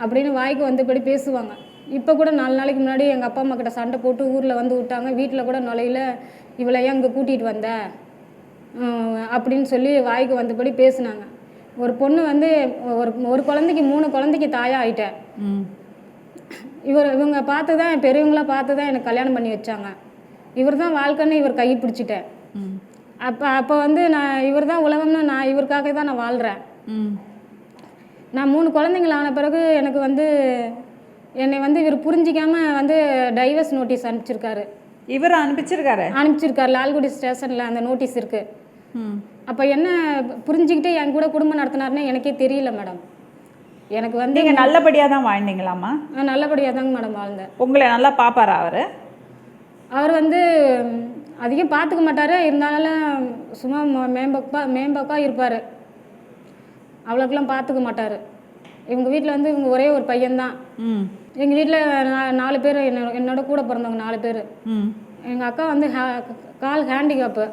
S3: அப்படின்னு வாய்க்கு வந்தபடி பேசுவாங்க. இப்போ கூட 4 நாளைக்கு முன்னாடி எங்கள் அப்பா அம்மா கிட்ட சண்டை போட்டு ஊரில் வந்து விட்டாங்க. வீட்டில் கூட நுழையில இவளை ஏன் இங்கே கூட்டிகிட்டு வந்த அப்படின்னு சொல்லி வாய்க்கு வந்தபடி பேசுனாங்க. ஒரு பொண்ணு வந்து ஒரு குழந்தைக்கு 3 குழந்தைக்கு தாயாக ஆயிட்டேன். இவங்க பார்த்து தான், பெரியவங்களாம் பார்த்து தான் எனக்கு கல்யாணம் பண்ணி வச்சாங்க. இவர் தான் வாழ்க்கைன்னு இவர் கை பிடிச்சிட்டேன். அப்போ வந்து இவர் தான் உலகம்னு நான் இவருக்காக தான் நான் வாழ்கிறேன். நான் 3 குழந்தைங்கள் ஆன பிறகு எனக்கு வந்து என்னை வந்து இவர் புரிஞ்சிக்காமல் வந்து டைவர்ஸ் நோட்டீஸ் அனுப்பிச்சிருக்காரு.
S1: இவர் அனுப்பிச்சிருக்காரு.
S3: அனுப்பிச்சிருக்காரு. லால்குடி ஸ்டேஷனில் அந்த நோட்டீஸ் இருக்குது. அப்போ என்ன புரிஞ்சுக்கிட்டு என் கூட குடும்பம் நடத்தினாருன்னு எனக்கே தெரியல மேடம். எனக்கு வந்து
S1: நீங்கள் நல்லபடியாக தான் வாழ்ந்தீங்களாம்மா?
S3: நான் நல்லபடியாக தாங்க மேடம் வாழ்ந்தேன்.
S1: உங்களை நல்லா பார்ப்பாரா அவர்?
S3: அவர் வந்து அதிகம் பார்த்துக்க மாட்டார், இருந்தாலும் சும்மா மேம்போக்காக இருப்பார், அவ்வளோக்கெல்லாம் பார்த்துக்க மாட்டார். இவங்க வீட்டில் வந்து இவங்க ஒரே ஒரு பையன்தான். எங்கள் வீட்டில் 4 பேர், என்னோட கூட பிறந்தவங்க 4 பேர். எங்கள் அக்கா வந்து கால் ஹேண்டிகேப்பு.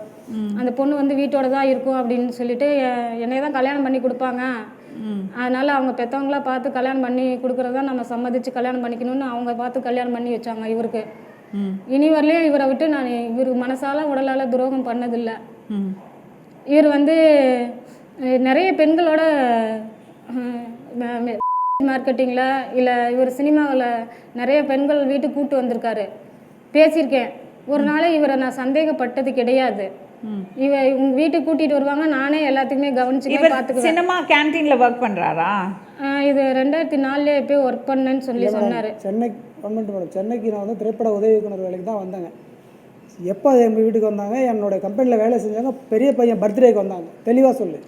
S3: அந்த பொண்ணு வந்து வீட்டோட தான் இருக்கும் அப்படின்னு சொல்லிட்டு என்னை தான் கல்யாணம் பண்ணி கொடுப்பாங்க. அதனால் அவங்க பெற்றவங்களாம் பார்த்து கல்யாணம் பண்ணி கொடுக்குறதா நம்ம சம்மதிச்சு கல்யாணம் பண்ணிக்கணும்னு அவங்க பார்த்து கல்யாணம் பண்ணி வச்சாங்க இவருக்கு. இனி வரலையும் இவரை விட்டு நான் இவர் மனசால உடலால் துரோகம் பண்ணதில்லை. இவர் வந்து நிறைய பெண்களோட மார்க்கெட்டிங்கில் இல்லை இவர் சினிமாவில் நிறைய பெண்கள் வீட்டுக்கு கூப்பிட்டு வந்திருக்காரு, பேசியிருக்கேன். ஒரு நாள் இவரை நான் சந்தேகப்பட்டது கிடையாது. உங்கள் வீட்டுக்கு கூட்டிகிட்டு வருவாங்க, நானே எல்லாத்துக்குமே கவனிச்சுக்கேன், பார்த்துக்குவேன்.
S1: சினிமா கேன்டீனில் ஒர்க் பண்ணுறாரா?
S3: இது 2004 போய் ஒர்க் பண்ணேன்னு சொல்லி சொன்னார்.
S2: சென்னை கவர்மெண்ட் மேடம், சென்னைக்கு நான் வந்து திரைப்பட உதவி இயக்குனர் வேலைக்கு தான் வந்தாங்க. எப்போ எங்கள் வீட்டுக்கு வந்தாங்க, என்னோட கம்பெனியில் வேலை செஞ்சாங்க, பெரிய பையன் பர்த்டேக்கு வந்தாங்க. தெளிவாக சொல்லு.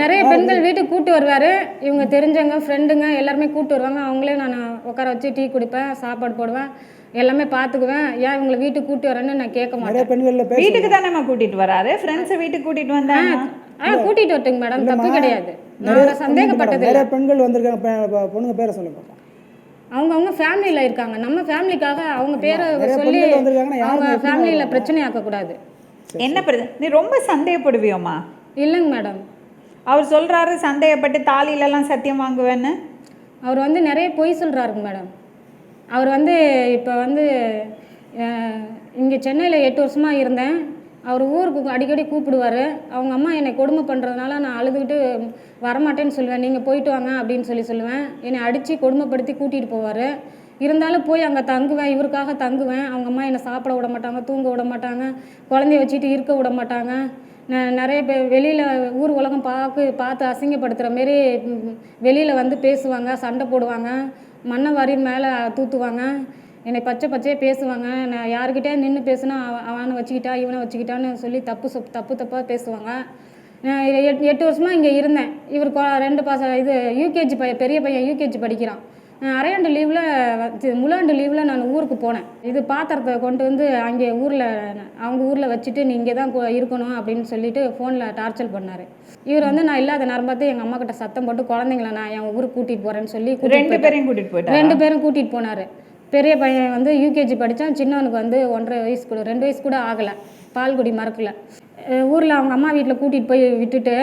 S3: நிறைய பெண்கள் வீட்டுக்கு கூப்பிட்டு வருவார். இவங்க தெரிஞ்சவங்க ஃப்ரெண்டுங்க எல்லாருமே கூப்பிட்டு வருவாங்க. அவங்களே நான் உட்கார வச்சு டீ குடிப்பேன், சாப்பாடு போடுவேன், எல்லாமே பார்த்துக்குவேன். ஏன் இவங்களை வீட்டுக்கு கூப்பிட்டு வரேன்னு நான் கேட்க மாட்டேன்.
S2: பெண்கள்
S1: வீட்டுக்கு தானே நம்ம கூட்டிகிட்டு வராரு, ஃப்ரெண்ட்ஸை வீட்டுக்கு கூட்டிகிட்டு வந்தாங்க.
S3: கூட்டிகிட்டு வரட்டுங்க மேடம், தப்பு கிடையாது. நான் சந்தேகப்பட்டது.
S2: நிறைய பெண்கள் வந்திருக்காங்க, பொண்ணுங்க பேரை சொல்லுங்க.
S3: அவங்க ஃபேமிலியில் இருக்காங்க, நம்ம ஃபேமிலிக்காக அவங்க பேரை சொல்லி அவங்க ஃபேமிலியில் பிரச்சனை ஆக்கக்கூடாது.
S1: என்ன பிரச்சனை? நீ ரொம்ப சந்தேகப்படுவியோம்மா?
S3: இல்லைங்க மேடம்.
S1: அவர் சொல்கிறாரு சந்தேகப்பட்டு தாலியிலலாம் சத்தியம் வாங்குவேன்னு.
S3: அவர் வந்து நிறைய பொய் சொல்கிறாருங்க மேடம். அவர் வந்து இப்போ வந்து இங்கே சென்னையில் 8 வருஷமாக இருந்தேன். அவர் ஊருக்கு அடிக்கடி கூப்பிடுவார். அவங்க அம்மா என்னை கொடுமை பண்ணுறதுனால நான் அழுதுகிட்டு வரமாட்டேன்னு சொல்லுவேன். நீங்கள் போயிட்டு வாங்க அப்படின்னு சொல்லுவேன். என்னை அடித்து கொடுமைப்படுத்தி கூட்டிகிட்டு போவார். இருந்தாலும் போய் அங்கே தங்குவேன், இவருக்காக தங்குவேன். அவங்க அம்மா என்னை சாப்பிட விட மாட்டாங்க, தூங்க விட மாட்டாங்க, குழந்தைய வச்சுட்டு இருக்க விட மாட்டாங்க. நிறைய பேர் வெளியில் ஊர் உலகம் பார்த்து அசிங்கப்படுத்துகிற மாரி வெளியில் வந்து பேசுவாங்க, சண்டை போடுவாங்க, மண்ணை வாரி மேலே தூத்துவாங்க, என்னை பச்சையாக பேசுவாங்க. நான் யாருக்கிட்டே நின்று பேசுனா அவனை வச்சுக்கிட்டா இவனை வச்சுக்கிட்டான்னு சொல்லி தப்பாக பேசுவாங்க. 8 வருஷமாக இங்கே இருந்தேன். இவர் 2 யூகேஜி பெரிய பையன் யூகேஜி படிக்கிறான். அரையாண்டு லீவில் முழாண்டு லீவில் நான் ஊருக்கு போனேன். இது பாத்திரத்தை கொண்டு வந்து அங்கே அவங்க ஊரில் வச்சுட்டு நீ இங்கே தான் இருக்கணும் அப்படின்னு சொல்லிட்டு ஃபோனில் டார்ச்சர் பண்ணார். இவர் வந்து நான் இல்லாத நேரம் பார்த்து எங்கள் அம்மா கிட்ட சத்தம் போட்டு குழந்தைங்கள நான் என் ஊருக்கு கூட்டிகிட்டு போகிறேன்னு சொல்லி
S1: 2 பேரையும் கூட்டிகிட்டு போயிட்டார்.
S3: 2 பேரும் கூட்டிகிட்டு போனார். பெரிய பையன் வந்து யூகேஜி படித்தான், சின்னவனுக்கு வந்து 1.5 வயசு கூட 2 வயசு கூட ஆகலை, பால்குடி மறக்கல. ஊரில் அவங்க அம்மா வீட்டில் கூட்டிகிட்டு போய் விட்டுட்டு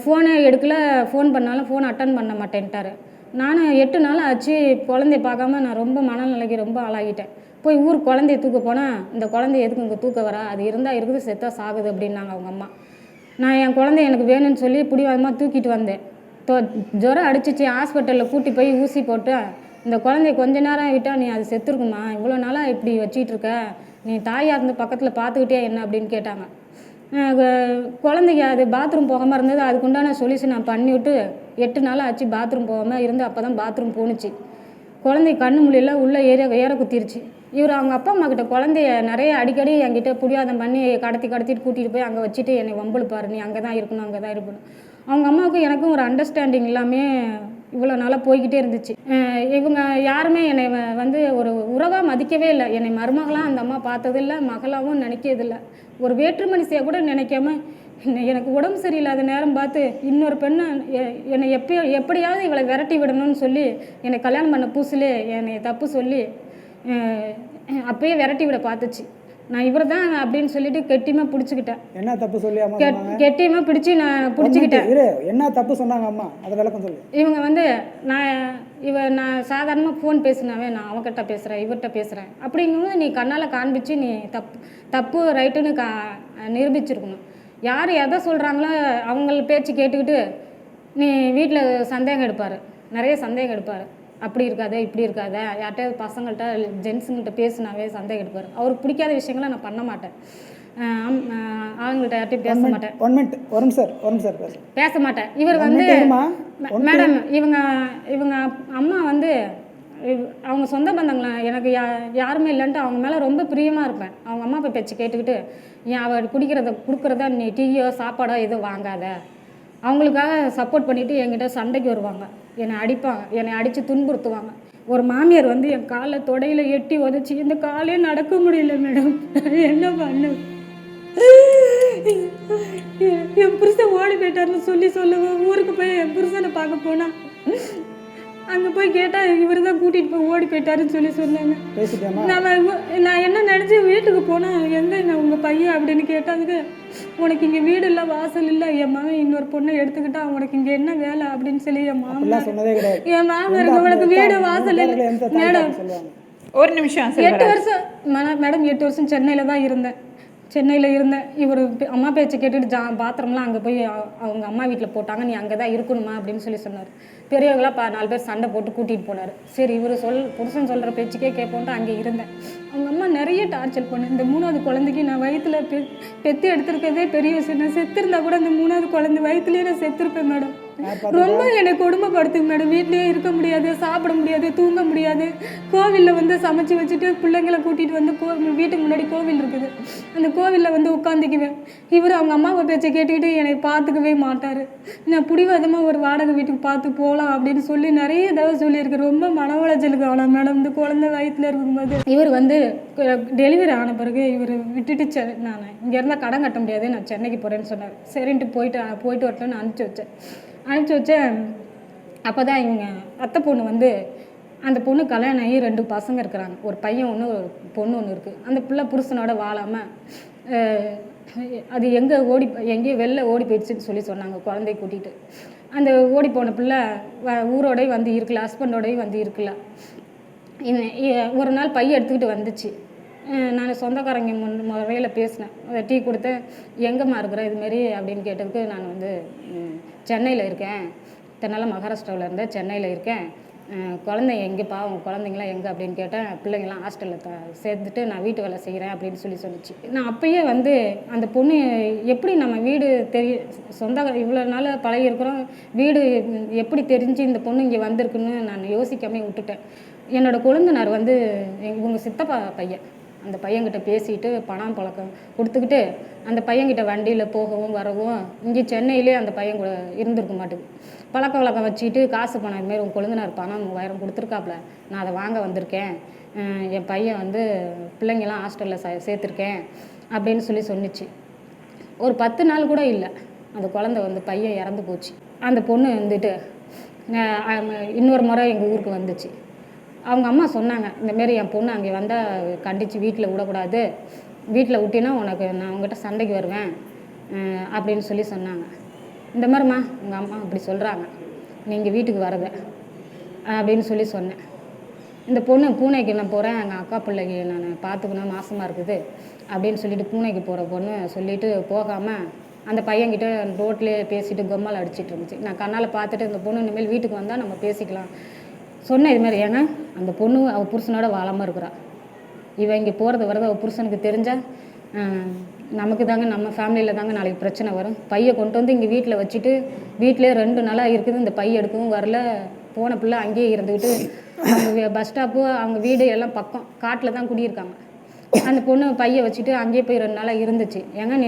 S3: ஃபோனே எடுக்கல, ஃபோன் பண்ணாலும் ஃபோன் அட்டன் பண்ண மாட்டேன்ட்டார். நானும் 8 நாள் ஆச்சு குழந்தைய பார்க்காம நான் ரொம்ப மனநிலைக்கு ரொம்ப ஆளாகிட்டேன். போய் ஊருக்கு குழந்தைய தூக்க போனால் இந்த குழந்தைய எதுக்கு இங்கே தூக்க வரா, அது இருந்தால் இருக்குது, செத்தா சாகுது அப்படின்னாங்க அவங்க அம்மா. நான் என் குழந்தைய எனக்கு வேணும்னு சொல்லி பிடிவாதமாக தூக்கிட்டு வந்தேன். ஜுரம் அடிச்சிச்சு, ஹாஸ்பிட்டலில் கூட்டி போய் ஊசி போட்டு இந்த குழந்தைய கொஞ்ச நேரம் விட்டால் நீ அது செத்துருக்குமா, இவ்வளோ நாளாக இப்படி வச்சிகிட்டு இருக்க, நீ தாயாக இருந்து பக்கத்தில் பார்த்துக்கிட்டே என்ன அப்படின்னு கேட்டாங்க. குழந்தைக்கு அது பாத்ரூம் போகாமல் இருந்தது. அதுக்குண்டான சொல்யூஷன் நான் பண்ணிவிட்டு 8 நாள் ஆச்சு பாத்ரூம் போகாமல் இருந்து. அப்போ தான் பாத்ரூம் போணுச்சு. குழந்தை கண்ணு மொழியெல்லாம் உள்ளே ஏற குத்திருச்சு. இவர் அவங்க அப்பா அம்மா கிட்ட குழந்தைய நிறைய அடிக்கடி என்கிட்ட புடிவாதம் பண்ணி கடத்திட்டு கூட்டிகிட்டு போய் அங்கே வச்சுட்டு என்னை வம்புழுப்பாரு, நீ அங்கே தான் இருக்கணும் அங்கே தான் இருக்கணும். அவங்க அம்மாவுக்கும் எனக்கும் ஒரு அண்டர்ஸ்டாண்டிங் இல்லாமல் இவ்வளோ நாளாக போய்கிட்டே இருந்துச்சு. இவங்க யாருமே என்னை வந்து ஒரு உறவாக மதிக்கவே இல்லை. என்னை மருமகளாக அந்த அம்மா பார்த்ததில்லை, மகளாகவும் நினைக்கிறதில்லை. ஒரு வேற்று மனுஷியை கூட நினைக்காம எனக்கு உடம்பு சரியில்லாத நேரம் பார்த்து இன்னொரு பெண்ணை என்னை எப்படியாவது இவளை விரட்டி விடணும்னு சொல்லி என்னை கல்யாணம் பண்ண புதுசுலே என்னை தப்பு சொல்லி அப்பயே விரட்டி விட பார்த்துச்சு. நான் இவர் தான் அப்படின்னு சொல்லிட்டு கெட்டியமாக பிடிச்சிக்கிட்டேன்.
S2: என்ன தப்பு சொல்லி அம்மா
S3: கெட்டியமாக பிடிச்சி நான் பிடிச்சிக்கிட்டேன்.
S2: என்ன தப்பு சொன்னாங்க அம்மா, அதை விளக்கம் சொல்லு.
S3: இவங்க வந்து நான் சாதாரணமாக ஃபோன் பேசினாவே நான் அவங்ககிட்ட பேசுகிறேன், இவர்கிட்ட பேசுகிறேன் அப்படிங்கும்போது நீ கண்ணால் காண்பிச்சு நீ தப்பு ரைட்டுன்னு நிரூபிச்சிருக்கணும். யார் எதை சொல்கிறாங்களோ அவங்கள பேச்சு கேட்டுக்கிட்டு நீ வீட்டில் சந்தேகம் எடுப்பார், நிறைய சந்தேகம் எடுப்பார். அப்படி இருக்காத இப்படி இருக்காத, யார்கிட்ட பசங்கள்கிட்ட ஜென்ஸுங்கள்கிட்ட பேசினாவே சந்தேகம் எடுப்பார். அவருக்கு பிடிக்காத விஷயங்களை நான் பண்ண மாட்டேன், அவங்கள்ட்ட யார்கிட்டையும் பேச மாட்டேன்.
S2: ஒரு நிமிஷம்
S3: பேச மாட்டேன். இவர் வந்து மேடம் இவங்க அம்மா வந்து அவங்க சொந்த பந்தங்களா எனக்கு யாருமே இல்லைன்ட்டு அவங்க மேலே ரொம்ப பிரியமாக இருப்பேன். அவங்க அம்மா அப்பா பேச்சு கேட்டுக்கிட்டு ஏன் அவள் கொடுக்குறத நீ டீயோ சாப்பாடோ எதுவும் வாங்காத, அவங்களுக்காக சப்போர்ட் பண்ணிவிட்டு என்கிட்ட சண்டைக்கு வருவாங்க, என்னை அடிப்பாங்க, என்னை அடித்து துன்புறுத்துவாங்க. ஒரு மாமியார் வந்து என் காலில் தொடையில் எட்டி உதச்சி இந்த காலே நடக்க முடியல மேடம், என்ன பண்ணு, என் புருஷன் ஓடி போயிட்டாருன்னு சொல்லுவேன். ஊருக்கு போய் என் புருஷனை பார்க்க போனா அங்கே போய் கேட்டால் இவர் தான் கூட்டிகிட்டு போய் ஓடி போயிட்டாருன்னு சொன்னாங்க. நான் என்ன நினச்சி வீட்டுக்கு போனால் எங்கே நான் உங்கள் பையன் அப்படின்னு கேட்டதுக்கு உனக்கு இங்கே வீடு இல்லை வாசல் இல்லை, என் மகன் இன்னொரு பொண்ணை எடுத்துக்கிட்டா உனக்கு இங்கே என்ன வேலை அப்படின்னு சொல்லி என் மாமனார் உனக்கு வீடு வாசல் இல்லை மேடம்.
S1: ஒரு நிமிஷம்
S3: 8 வருஷம் மேடம் 8 வருஷம் சென்னையில் தான் இருந்தேன். இவர் அம்மா பேச்சை கேட்டுட்டு பாத்திரம்லாம் அங்கே போய் அவங்க அம்மா வீட்டில் போட்டாங்க, நீ அங்கே தான் இருக்கணுமா அப்படின்னு சொன்னார். பெரியவங்களாம் 4 பேர் சண்டை போட்டு கூட்டிகிட்டு போனார். சரி இவர் புருஷன் சொல்கிற பேச்சுக்கே கேட்போன்ட்டு அங்கே இருந்தேன். அவங்க அம்மா நிறைய டார்ச்சர் பண்ணேன். இந்த 3வது குழந்தைக்கு நான் வயிற்றுல பெற்று எடுத்திருக்கதே பெரிய விஷயம். நான் செத்துருந்தா கூட இந்த 3வது குழந்தை வயிற்றுலேயே நான் செத்துருப்பேன் மேடம். ரொம்ப என்னை கொடுமைப்படுத்துங்க மேடம். வீட்லேயே இருக்க முடியாது, சாப்பிட முடியாது, தூங்க முடியாது. கோவிலில் வந்து சமைச்சு வச்சுட்டு பிள்ளைங்களை கூட்டிகிட்டு வந்து வீட்டுக்கு முன்னாடி கோவில் இருக்குது, அந்த கோவிலில் வந்து உட்காந்துக்குவேன். இவர் அவங்க அம்மாவை பேச்சை கேட்டுக்கிட்டு என்னை பார்த்துக்கவே மாட்டார். நான் பிடிவாதமாக ஒரு வாடகை வீட்டுக்கு பார்த்து போகலாம் அப்படின்னு சொல்லி நிறைய தடவை சொல்லியிருக்கேன். ரொம்ப மன உளைச்சலுக்கு ஆனா மேடம். இந்த குழந்தை வயிற்றுல இருக்கும்போது இவர் வந்து டெலிவரி ஆன பிறகு இவர் விட்டுட்டு நான் இங்கே இருந்தால் கடன் கட்ட முடியாது, நான் சென்னைக்கு போகிறேன்னு சொன்னார். சரின்ட்டு போயிட்டு வரட்டுன்னு அனுப்பிச்சி வச்சேன். அப்போ தான் இவங்க அத்தை பொண்ணு வந்து, அந்த பொண்ணு கல்யாணம் ஆகி 2 பசங்க இருக்கிறாங்க, ஒரு பையன் ஒன்று ஒரு பொண்ணு ஒன்று இருக்குது. அந்த பிள்ளை புருஷனோட வாழாமல் அது எங்கேயோ வெளில ஓடி போயிடுச்சுன்னு சொன்னாங்க குழந்தைய கூட்டிகிட்டு. அந்த ஓடி போன பிள்ளை ஊரோடய வந்து இருக்கல, ஹஸ்பண்டோடையும் வந்து இருக்கல. ஒரு நாள் பையன் எடுத்துக்கிட்டு வந்துச்சு. நான் சொந்தக்காரங்க முறையில் பேசினேன், டீ கொடுத்தேன், எங்கேம்மா இருக்கிறேன் இதுமாரி அப்படின்னு கேட்டதுக்கு நான் வந்து சென்னையில் இருக்கேன், இத்தனை மகாராஷ்டிராவில் இருந்தேன், சென்னையில் இருக்கேன், குழந்தைங்க எங்கேப்பா உங்கள் குழந்தைங்களாம் எங்கே அப்படின்னு கேட்டேன். பிள்ளைங்களாம் ஹாஸ்டலில் சேர்த்துட்டு நான் வீட்டு வேலை செய்கிறேன் அப்படின்னு சொன்னிச்சு. நான் அப்போயே வந்து அந்த பொண்ணு எப்படி நம்ம வீடு இவ்வளோ நாள் பழகிருக்கிறோம், வீடு எப்படி தெரிஞ்சு இந்த பொண்ணு இங்கே வந்திருக்குன்னு நான் யோசிக்காமே விட்டுட்டேன். என்னோடய கொழுந்தனார் வந்து இவங்க சித்தப்பா பையன், அந்த பையன்கிட்ட பேசிட்டு பணம் பழக்கம் கொடுத்துக்கிட்டு அந்த பையன்கிட்ட வண்டியில் போகவும் வரவும் இங்கே சென்னையிலே அந்த பையன் கூட இருந்திருக்க மாட்டேங்குது. பழக்க வழக்கம் வச்சுக்கிட்டு காசு பணம் இதுமாரி உங்கள் கொழுந்தனார் பணம் 3000 கொடுத்துருக்காப்புல, நான் அதை வாங்க வந்திருக்கேன், என் பையன் வந்து பிள்ளைங்களாம் ஹாஸ்டலில் சேர்த்துருக்கேன் அப்படின்னு சொன்னிச்சு. ஒரு 10 நாள் கூட இல்லை, அந்த குழந்தை வந்து பையன் இறந்து போச்சு. அந்த பொண்ணு வந்துட்டு இன்னொரு முறை எங்கள் ஊருக்கு வந்துச்சு. அவங்க அம்மா சொன்னாங்க, இந்தமாரி என் பொண்ணு அங்கே வந்தால் கண்டித்து வீட்டில் விடக்கூடாது, வீட்டில் விட்டினா நான் உங்கள்கிட்ட சண்டைக்கு வருவேன் அப்படின்னு சொன்னாங்க. இந்த மாதிரிம்மா உங்கள் அம்மா அப்படி சொல்கிறாங்க, நீங்கள் வீட்டுக்கு வரத அப்படின்னு சொன்னேன். இந்த பொண்ணு பூனைக்கு நான் போகிறேன், எங்கள் அக்கா பிள்ளைக்கு நான் பார்த்துக்கணும், மாசமாக இருக்குது அப்படின்னு சொல்லிட்டு பூனைக்கு போகிற பொண்ணு சொல்லிவிட்டு போகாமல் அந்த பையன்கிட்ட ரோட்லேயே பேசிட்டு கொம்மால் அடிச்சிட்டு இருந்துச்சு. நான் கண்ணால் பார்த்துட்டு இந்த பொண்ணு இனிமேல் வீட்டுக்கு வந்தால் நம்ம பேசிக்கலாம் சொன்னேன். இதுமாதிரி ஏங்க அந்த பொண்ணு அவள் புருஷனோட வாழாமல் இருக்கிறா, இவன் இங்கே போகிறது வரது அவள் புருஷனுக்கு தெரிஞ்சால் நமக்கு தாங்க, நம்ம ஃபேமிலியில் தாங்க நாளைக்கு பிரச்சனை வரும். பையை கொண்டு வந்து இங்கே வீட்டில் வச்சுட்டு வீட்டிலே 2 நாளாக இருக்குது, இந்த பையை எடுக்கவும் வரல, போன பிள்ளை அங்கேயே இருந்துக்கிட்டு அவங்க பஸ் ஸ்டாப்பு அவங்க வீடு எல்லாம் பக்கம் காட்டில் தான் குடியிருக்காங்க. அந்த பொண்ணு பையை வச்சுட்டு அங்கேயே போய் 2 நாளாக இருந்துச்சு. ஏங்க நீ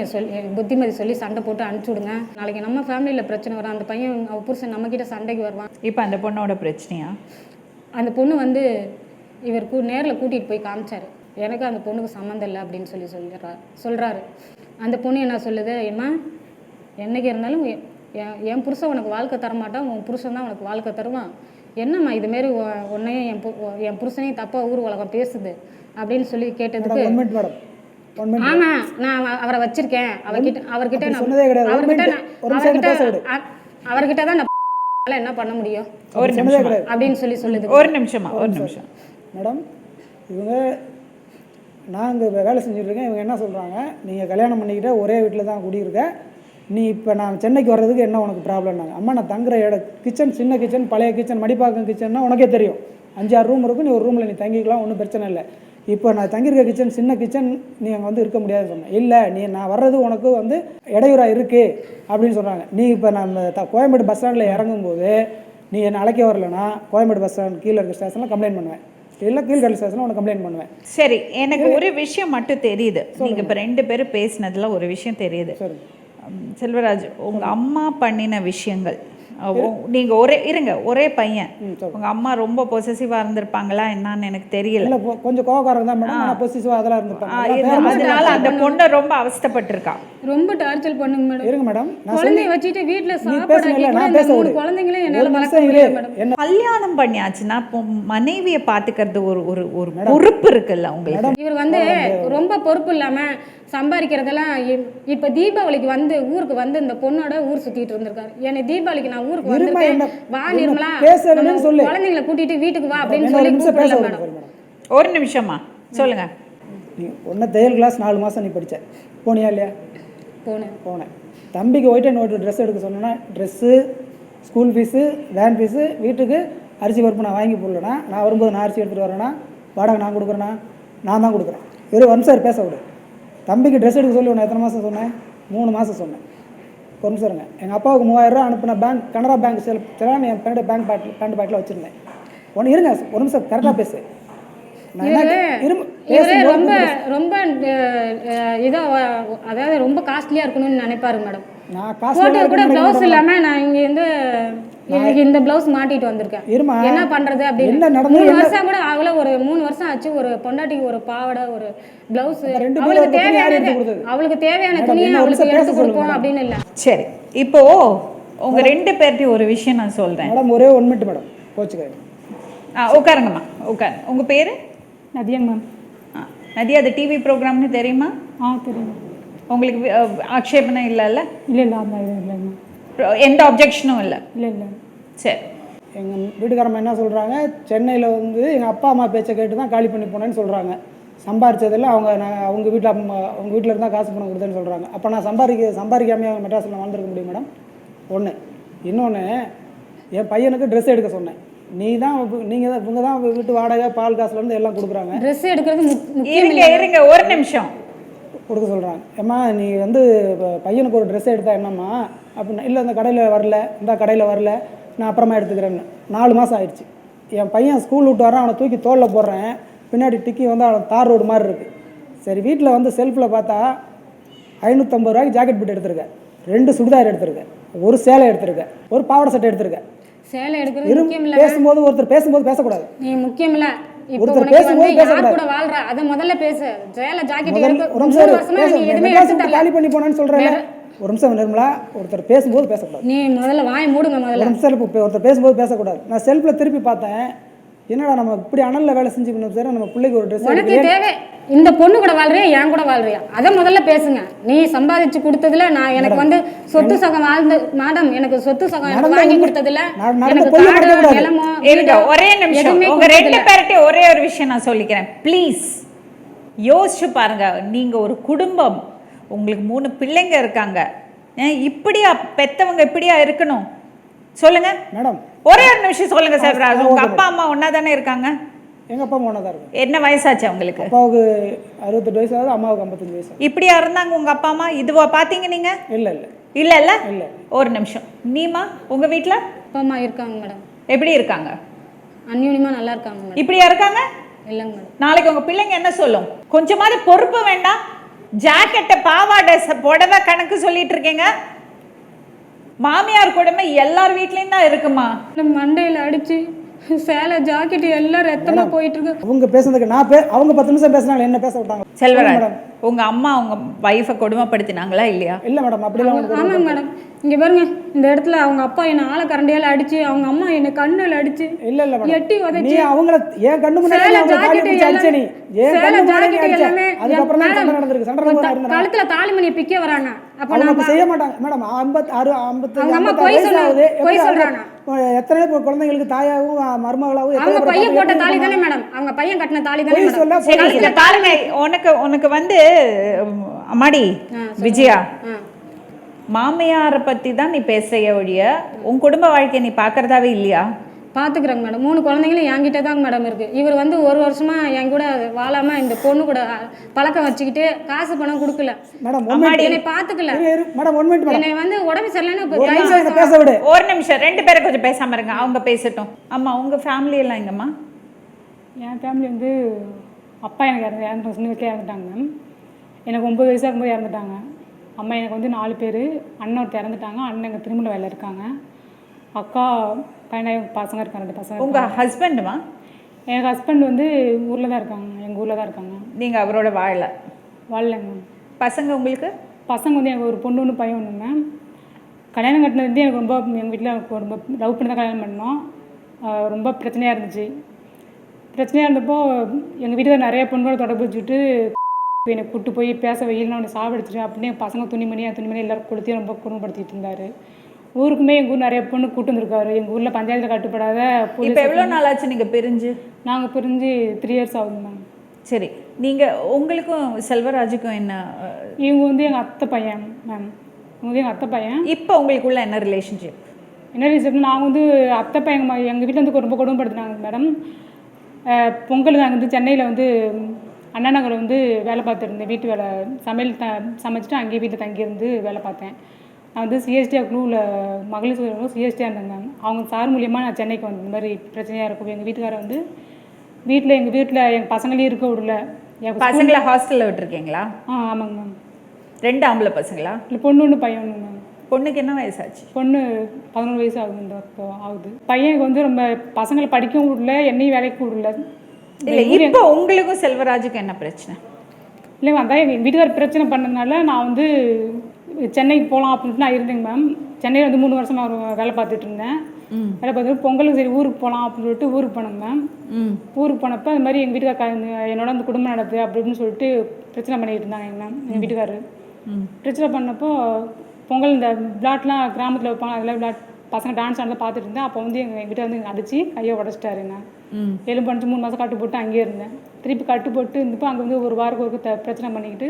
S3: புத்திமதி சொல்லி சண்டை போட்டு அனுப்பிச்சி விடுங்க, நாளைக்கு நம்ம ஃபேமிலியில் பிரச்சனை வரும், அந்த பையன் அவள் புருஷன் நம்மக்கிட்ட சண்டைக்கு வருவான்.
S1: இப்போ அந்த பொண்ணோட பிரச்சனையா?
S3: அந்த பொண்ணு வந்து இவர் நேரில் கூட்டிகிட்டு போய் காமிச்சார், எனக்கு அந்த பொண்ணுக்கு சம்மந்தம் இல்லை அப்படின்னு சொல்கிறாரு. அந்த பொண்ணு என்ன சொல்லுது, ஏம்மா என்றைக்கு இருந்தாலும் என் புருஷன் உனக்கு வாழ்க்கை தரமாட்டான், உன் புருஷன் தான் உனக்கு வாழ்க்கை தருவான், என்னம்மா இதுமாரி உன்னையும் என் புருஷனையும் தப்பாக ஊர் உலகம் பேசுது அப்படின்னு கேட்டதுக்கு, ஆமாம் நான் அவரை வச்சிருக்கேன், அவர்கிட்ட தான் நான் என்ன பண்ண முடியும் அப்படின்னு சொல்லுது.
S1: ஒரு நிமிஷம்
S2: மேடம், இவங்க நாங்கள் வேலை செஞ்சுட்ருக்கேன், இவங்க என்ன சொல்கிறாங்க, நீங்கள் கல்யாணம் பண்ணிக்கிட்ட ஒரே வீட்டில் தான் குடியிருக்க, நீ இப்போ நான் சென்னைக்கு வர்றதுக்கு என்ன உனக்கு ப்ராப்ளம்னாங்க. அம்மா நான் தங்குற கிச்சன் சின்ன கிச்சன், பழைய கிச்சன், மடிப்பாக்கம் கிச்சன்னா உனக்கே தெரியும், 5-6 ரூம் இருக்கும், நீ ஒரு ரூமில் நீ தங்கிக்கலாம், ஒன்றும் பிரச்சனை இல்லை. இப்போ நான் தங்கியிருக்க கிச்சன் சின்ன கிச்சன், நீ அங்கே வந்து இருக்க முடியாதுன்னு சொன்னேன். இல்லை நான் வர்றது உனக்கு வந்து இடையூறாக இருக்குது அப்படின்னு சொல்கிறாங்க. நீ இப்போ நம்ம கோயம்பேடு பஸ் ஸ்டாண்டில் இறங்கும்போது நீ என்னை அழைக்க வரலன்னா கோயம்பேடு பஸ் ஸ்டாண்ட் கீழே இருக்க ஸ்டேஷனில் கம்ப்ளைண்ட் பண்ணுவேன், இல்லை கீழ்கடல் ஸ்டேஷனில் உனக்கு கம்ப்ளைண்ட் பண்ணுவேன்.
S1: சரி, எனக்கு ஒரு விஷயம் மட்டும் தெரியுது. நீங்கள் இப்போ 2 பேரும் பேசினதில் ஒரு விஷயம் தெரியுது.
S2: சரி
S1: செல்வராஜ், உங்கள் அம்மா பண்ணின விஷயங்கள், நீங்கள் ஒரே பையன், உங்கள் அம்மா ரொம்ப பொசசிவாக இருந்திருப்பாங்களா என்னன்னு எனக்கு தெரியல.
S2: இல்லை கொஞ்சம் கோவக்காரங்க தான் மேடம், ஆனால் பொசிசிவாக அதெல்லாம் இருந்திருப்பாங்க.
S1: அதனால அந்த பொண்ணு ரொம்ப அவஸ்தைப்பட்டிருக்கா.
S3: ரொம்ப டார்ச்சர் பண்ணுங்க மேடம்.
S2: இருங்க மேடம்,
S3: குழந்தைய வச்சுட்டு வீட்டுல
S2: பேசுனேன்ல, நான் பேச விடு.
S3: குழந்தைங்களும்
S2: ஒரு
S3: என்னால
S2: நிமிஷம் இரு. என்ன
S1: கல்யாணம் பண்ணியாச்சுன்னா இப்போ மனைவியை பார்த்துக்கிறது ஒரு பொறுப்பு இருக்குல்ல உங்களுக்கு.
S3: இவர் வந்து ரொம்ப பொறுப்பு இல்லாம சம்பாதிக்கிறதெல்லாம் இப்ப தீபாவளிக்கு வந்து ஊருக்கு வந்து இந்த பொண்ணோட ஊர் சுத்திட்டு இருந்திருக்காரு. என்னை தீபாவளிக்கு நான் ஊருக்கு வந்திருக்கேன், வா நிர்மலா
S2: பேசுறேன்னு சொல்லு,
S3: குழந்தைங்களை கூட்டிட்டு வீட்டுக்கு வா அப்படின்னு சொல்லி
S2: பேச
S3: மேடம்.
S1: ஒரு நிமிஷமா சொல்லுங்க.
S2: நீ ஒன்று தையல் கிளாஸ் 4 மாதம் நீ படித்த போனியா இல்லையா? போனேன். தம்பிக்கு ஒயிட் அண்ட் ஒயிட் ட்ரெஸ் எடுக்க சொன்னேன்னா dress, school fees, van fees, வீட்டுக்கு அரிசி பருப்பு நான் வாங்கி போடலன்னா, நான் வரும்போது நான் அரிசி எடுத்துகிட்டு வரேன்னா வாடகை நான் கொடுக்குறேன்னா நான் தான் கொடுக்குறேன். வெறும் வம்சார் பேச விடு. தம்பிக்கு ட்ரெஸ் எடுக்க சொல்லி ஒன்று எத்தனை மாதம் சொன்னேன்? 3 மாதம் சொன்னேன். ஒரு நிமிஷம் இருங்க. எங்கள் அப்பாவுக்கு 3000 ரூபா அனுப்பின பேங்க் கனரா பேங்க் செலான் என் பேண்ட் பாக்கெட்டில் வச்சுருந்தேன். ஒன்று இருங்க, ஒரு நிமிஷம் கரெக்டாக பேசு.
S3: இவரே ரொம்ப ரொம்ப இதோ அதாவது ரொம்ப காஸ்ட்லியா இருக்கணும்னு நினைப்பாரு மேடம். போட்டோ கூட பிளவுஸ் இல்லாம நான் இங்க இருந்து எனக்கு இந்த பிளவுஸ் மாட்டிட்டு வந்திருக்கேன். என்ன பண்றது அப்படின்னு 3 வருஷம் கூட ஆகல. ஒரு 3 வருஷம் ஆச்சு. ஒரு பொண்டாட்டிக்கு ஒரு பாவாடை, ஒரு பிளவுஸ், அவளுக்கு தேவையான துணியை அவளுக்கு எடுத்து கொடுப்போம் அப்படின்னு இல்லை.
S1: சரி, இப்போ உங்க 2 பேர்ட்டையும் ஒரு விஷயம் நான் சொல்றேன்
S2: மேடம். ஒரே 1 மினிட் மேடம், கோச்சுக்காது.
S1: உட்காருங்கம்மா, உட்காரு. உங்க பேரு?
S4: நதியாங்க மேம்.
S1: நதியா, அது டிவி ப்ரோக்ராம்னு தெரியுமா?
S4: தெரியும்.
S1: உங்களுக்கு ஆக்ஷேபனை இல்லைல்ல?
S4: இல்லை அந்த இல்லைங்க.
S1: எந்த அப்ஜெக்ஷனும் இல்லை?
S4: இல்லை. சரி.
S2: எங்கள் வீட்டுக்காரம்மா என்ன சொல்கிறாங்க, சென்னையில் வந்து எங்கள் அப்பா அம்மா பேச்சை கேட்டு தான் காலி பண்ணி போனேன்னு சொல்கிறாங்க. சம்பாரிச்சதில் அவங்க வீட்டில் இருந்தால் காசு பணம் கொடுத்தேன்னு சொல்கிறாங்க. அப்போ நான் சம்பாதிக்காமே அவங்க மெட்ராஸில் வாழ்ந்துருக்க முடியும் மேடம்? ஒன்று. இன்னொன்று, என் பையனுக்கு ட்ரெஸ் எடுக்க சொன்னேன். இவங்க தான் வீட்டு வாடகை, பால் காசுலேருந்து எல்லாம் கொடுக்குறாங்க.
S3: ட்ரெஸ் எடுக்கிறது
S1: இருங்க ஒரு நிமிஷம்
S2: கொடுக்க சொல்கிறாங்க. ஏம்மா நீ வந்து பையனுக்கு ஒரு ட்ரெஸ் எடுத்தா என்னம்மா அப்படின்னா, இல்லை இந்த கடையில் வரல, இந்த கடையில் வரல, நான் அப்புறமா எடுத்துக்கிறேன்னு. 4 மாதம் ஆயிடுச்சு. என் பையன் ஸ்கூல் விட்டு வரான், அவனை தூக்கி தோளில் போடுறேன், பின்னாடி டிக்கி வந்து அவன் தார் ரோடு மாதிரி இருக்குது. சரி, வீட்டில் வந்து செல்ஃபில் பார்த்தா 550 ரூபாய்க்கு ஜாக்கெட் பிட் எடுத்திருக்கேன், 2 சுடிதார் எடுத்திருக்கேன், ஒரு சேலை எடுத்திருக்கேன், ஒரு பாவாடை சட்டை எடுத்திருக்கேன்.
S3: சேலை எடுக்கிறது முக்கியம் இல்ல.
S2: ஒருத்தர் பேசும்போது பேசக்கூடாது.
S3: நீ முக்கியம் இல்ல. இப்போ
S2: ஒருத்தர்
S3: உனக்கு
S2: பேசும்போது
S3: வந்து யார் கூட வாழ்ற அத முதல்ல பேசு. சேலை ஜாக்கெட் எடுக்க
S2: ஒரு நிமிஷம் காலி பண்ணி போனேன்னு சொல்றேன். ஒரு நிமிஷம் நிர்மலா, ஒருத்தர் பேசும்போது பேசக்கூடாது.
S3: நீ முதல்ல வாய் மூடுங்க முதல்ல.
S2: ஒரு நிமிஷம் ஒருத்தர் பேசும்போது பேசக்கூடாது. நான் செல்ஃப்ல திருப்பி பார்த்தேன், என்னடா நம்ம இப்படி அனல்ல வேலை செஞ்சுக்கணும் சார், நம்ம பிள்ளைக்கு ஒரு ட்ரெஸ்
S3: உனக்கு தேவை. இந்த பொண்ணு கூட வாழ்றியா, என் கூட வாழ்றியா, அதை முதல்ல பேசுங்க. நீ சம்பாதிச்சு கொடுத்ததுல நான் எனக்கு வந்து சொத்து சகம் வாழ்ந்து மேடம், எனக்கு சொத்து சகம் எனக்கு வாங்கி கொடுத்ததுல எனக்கு காடு நிலமோ
S1: ஒரே நிமிஷம். உங்க 2 பேர்கிட்ட ஒரே ஒரு விஷயம் நான் சொல்லிக்கிறேன். ப்ளீஸ் யோசிச்சு பாருங்க. நீங்க ஒரு குடும்பம், உங்களுக்கு 3 பிள்ளைங்க இருக்காங்க. இப்படியா பெத்தவங்க இப்படியா இருக்கணும் சொல்லுங்க மேடம்? ஒரே ஒரு நிமிஷம் சொல்லுங்க சார். உங்க அப்பா அம்மா ஒன்னா தானே இருக்காங்க?
S2: எங்க அப்பா அம்மா ஒன்னா தான் இருக்காங்க.
S1: என்ன வயசாச்சு அவங்களுக்கு?
S2: அப்பாவுக்கு 68 வயசு ஆகுது, அம்மாவுக்கு 55 வயசு.
S1: இப்படியா இருந்தாங்க உங்க அப்பா அம்மா? இதுவா பாத்தீங்க நீங்க?
S2: இல்ல
S1: ஒரு நிமிஷம். நீமா உங்க வீட்ல
S3: அப்பா அம்மா இருக்காங்க மேடம்.
S1: எப்படி இருக்காங்க?
S3: அன்யூனியமா நல்லா இருக்காங்க மேடம்.
S1: இப்படியா இருக்காங்க?
S3: இல்லங்க மேடம்.
S1: நாளைக்கு உங்க பிள்ளைங்க என்ன சொல்லும்? கொஞ்சமாவது பொறுப்பு வேண்டாம்? ஜாக்கெட்ட, பாவாடை, புடவை கணக்கு சொல்லிட்டு இருக்கீங்க. மாமியார் கொடுமை எல்லார் வீட்லயும் தான் இருக்குமா?
S3: மண்டையில அடிச்சு சேலை ஜாக்கெட் எல்லாம் ரத்தமா போயிட்டு இருக்கு.
S2: அவங்க பேசுறதுக்கு அவங்க 10 நிமிஷம் பேசினாங்க, என்ன பேச விட்டாங்க?
S1: செல்வராஜ், உங்க அம்மா உங்க வைஃபை கொடுமைப்படுத்தினாங்களா இல்லையா?
S2: இல்ல மேடம், அப்படிலாம்.
S3: ஆமாங்க மேடம். இங்க பாருங்க, இந்த இடத்துல அவங்க அப்பா என்ன ஆளை கரண்டியால அடிச்சு, அவங்க அம்மா என்ன கண்ணுல அடிச்சு,
S2: இல்ல மேடம்
S3: எட்டி உதைச்சு,
S2: நீ அவங்கள ஏன் கண்ணு முன்னாடி அவங்க காலி பிடிச்சு அடிச்ச, நீ ஏன் கண்ணு முன்னாடி அடிச்ச? அதுக்கு அப்புறம் தான் சண்டை நடந்துருக்கு. சண்டை நடந்துருக்கு.
S3: கழுத்துல தாலிமணி பிக்க வராங்க. அப்ப
S2: அவங்க செய்ய மாட்டாங்க மேடம். 56
S3: அவங்க அம்மா போய் சொல்றாங்க.
S2: எத்தனை குழந்தைகளுக்கு தாயாவும் மருமகளாவும்
S3: அவங்க பையன் போட்ட தாலி தானே மேடம், அவங்க பையன் கட்டின தாலி தானே மேடம்.
S1: சரி, இந்த தாலிமை உனக்கு வந்து அம்மாடி விஜயா, மாமியாரை பத்தி தான் நீ பேசுறிய ஒழிய உன் குடும்ப வாழ்க்கையை நீ பாக்குறதாவே இல்லையா?
S3: பார்த்துக்குறேங்க மேடம். 3 குழந்தைங்களும் என்கிட்ட தாங்க மேடம் இருக்குது. இவர் வந்து 1 வருஷமாக என் கூட வாழாமல் இந்த பொண்ணு கூட பழக்கம் வச்சுக்கிட்டு காசு பணம் கொடுக்கல.
S2: மேடம்
S3: என்னை பார்த்துக்கல.
S2: Madam 1 minute madam.
S3: என்னை வந்து உடம்பு சரியில்லைன்னு இப்போ
S2: பேச விடு.
S1: ஒரு நிமிஷம், 2 பேரும் கொஞ்சம் பேசாம இருங்க, அவங்க பேசட்டும். அம்மா, உங்க ஃபேமிலி எல்லாம் எங்கம்மா?
S4: என் ஃபேமிலி வந்து அப்பா எனக்கு இறந்து சின்ன வயசுல இறந்துட்டாங்க மேம். எனக்கு 9 வயசாக இருக்கும்போது இறந்துட்டாங்க. அம்மா எனக்கு வந்து 4 பேர். அண்ணன் ஒருத்தர் இறந்துட்டாங்க. அண்ணன் எங்கள் திருமண வேலை இருக்காங்க. அக்கா பையன் பசங்க இருக்காங்க, 2 பசங்க.
S1: உங்க ஹஸ்பண்டுமா?
S4: எனக்கு ஹஸ்பண்ட் வந்து ஊரில் தான் இருக்காங்க, எங்கள் ஊரில் தான் இருக்காங்க.
S1: நீங்க அவரோட வாழல?
S4: வாழலைங்க மேம்.
S1: பசங்க உங்களுக்கு?
S4: பசங்க வந்து எனக்கு ஒரு பொண்ணு 1 பையன் 1 மேம். கல்யாணம் கட்டினது எனக்கு ரொம்ப, எங்கள் வீட்டில் ரொம்ப லவ் பண்ணி தான் கல்யாணம் பண்ணோம். ரொம்ப பிரச்சனையாக இருந்துச்சு. பிரச்சனையாக இருந்தப்போ எங்கள் வீட்டில் நிறைய பொண்ணுகளை தொடர்பு வச்சுட்டு என்னை கூப்பிட்டு போய் பேச வெயில் நான் சாவடிச்சிட்டேன் அப்படின்னு பசங்க துணிமணி எல்லாரும் கொடுத்து ரொம்ப குடும்பப்படுத்திட்டு இருந்தார். ஊருக்குமே எங்கள் ஊர் நிறைய பொண்ணு கூட்டு வந்திருக்காரு. எங்கள் ஊரில் பஞ்சாயத்தில் கட்டுப்படாத.
S1: இப்போ எவ்வளோ நாள் ஆச்சு நீங்கள் பிரிஞ்சு?
S4: நாங்கள் பிரிஞ்சு 3 இயர்ஸ் ஆகுது மேம்.
S1: சரி, நீங்கள் உங்களுக்கும் செல்வராஜுக்கும் என்ன?
S4: இவங்க வந்து எங்கள் அத்தை பையன் மேம். இவங்க வந்து எங்கள் அத்தை பையன்.
S1: இப்போ உங்களுக்குள்ள என்ன ரிலேஷன்ஷிப்?
S4: என்ன ரிலேஷன்? நாங்கள் வந்து அத்தை பையன் எங்கள் வீட்டில் வந்து ரொம்ப குடும்பப்படுத்தினாங்க மேடம். பொங்கல் நாங்கள் வந்து சென்னையில் வந்து அண்ணா நகரில் வந்து வேலை பார்த்துருந்தேன். வீட்டு வேலை சமையல் சமைச்சிட்டு அங்கேயே வீட்டில் தங்கியிருந்து வேலை பார்த்தேன். நான் வந்து சிஎஸ்டிஆர் குழுவில் மகளிர் சிஎஸ்டியாக இருந்தேங்க மேம். அவங்க சார் மூலியமாக நான் சென்னைக்கு வந்தேன். இந்த மாதிரி பிரச்சனையாக இருக்கும். எங்கள் வீட்டுக்காரை வந்து எங்கள் வீட்டில் எங்கள் பசங்களையும் இருக்க விடல.
S1: என் பசங்களை ஹாஸ்டலில் விட்டுருக்கீங்களா?
S4: ஆமாங்க மேம்.
S1: 2 ஆம்பளை பசங்களா?
S4: இல்லை, பொண்ணு 1 பையன் 1 மேம்.
S1: பொண்ணுக்கு என்ன வயசாச்சு?
S4: பொண்ணு 11 வயசு ஆகுது. ஆகுது. பையனுக்கு வந்து ரொம்ப பசங்களை படிக்கவும் விடல, என்னையும் வேலைக்கு விடல.
S1: இல்லை, இப்போ உங்களுக்கும் செல்வராஜுக்கும் என்ன பிரச்சனை?
S4: இல்லைங்க, அதான் எங்கள் வீட்டுக்கார் பிரச்சனை பண்ணதுனால நான் வந்து சென்னைக்கு போகலாம் அப்படின்ட்டு நான் இருந்தேங்க மேம். சென்னையில் வந்து 3 வருஷமாக வேலை பார்த்துட்டு இருந்தேன். வேலை பார்த்துட்டு பொங்கலுக்கு சரி ஊருக்கு போகலாம் அப்படின்னு சொல்லிட்டு ஊருக்கு போனேங்க மேம். ஊருக்கு போனப்போ அது மாதிரி எங்கள் வீட்டுக்கார் என்னோட அந்த குடும்பம் நடக்குது அப்படின்னு சொல்லிட்டு பிரச்சனை பண்ணிட்டு இருந்தாங்க மேம். எங்கள் வீட்டுக்காரரு பிரச்சனை பண்ணப்போ பொங்கல் இந்த விளாட்லாம் கிராமத்தில் வைப்பாங்க, அதில் விளாட் பசங்க டான்ஸ் ஆனதை பார்த்துட்டு இருந்தேன். அப்போ வந்து எங்கள் வீட்டை வந்து அடித்து கையை உடச்சிட்டாருங்க. எலும்பு அடிச்சு 3 மாதம் கட்டு போட்டு அங்கேயே இருந்தேன். திருப்பி கட்டு போட்டு இருந்தப்போ அங்கே வந்து ஒரு வாரம் ஒரு பிரச்சனை பண்ணிக்கிட்டு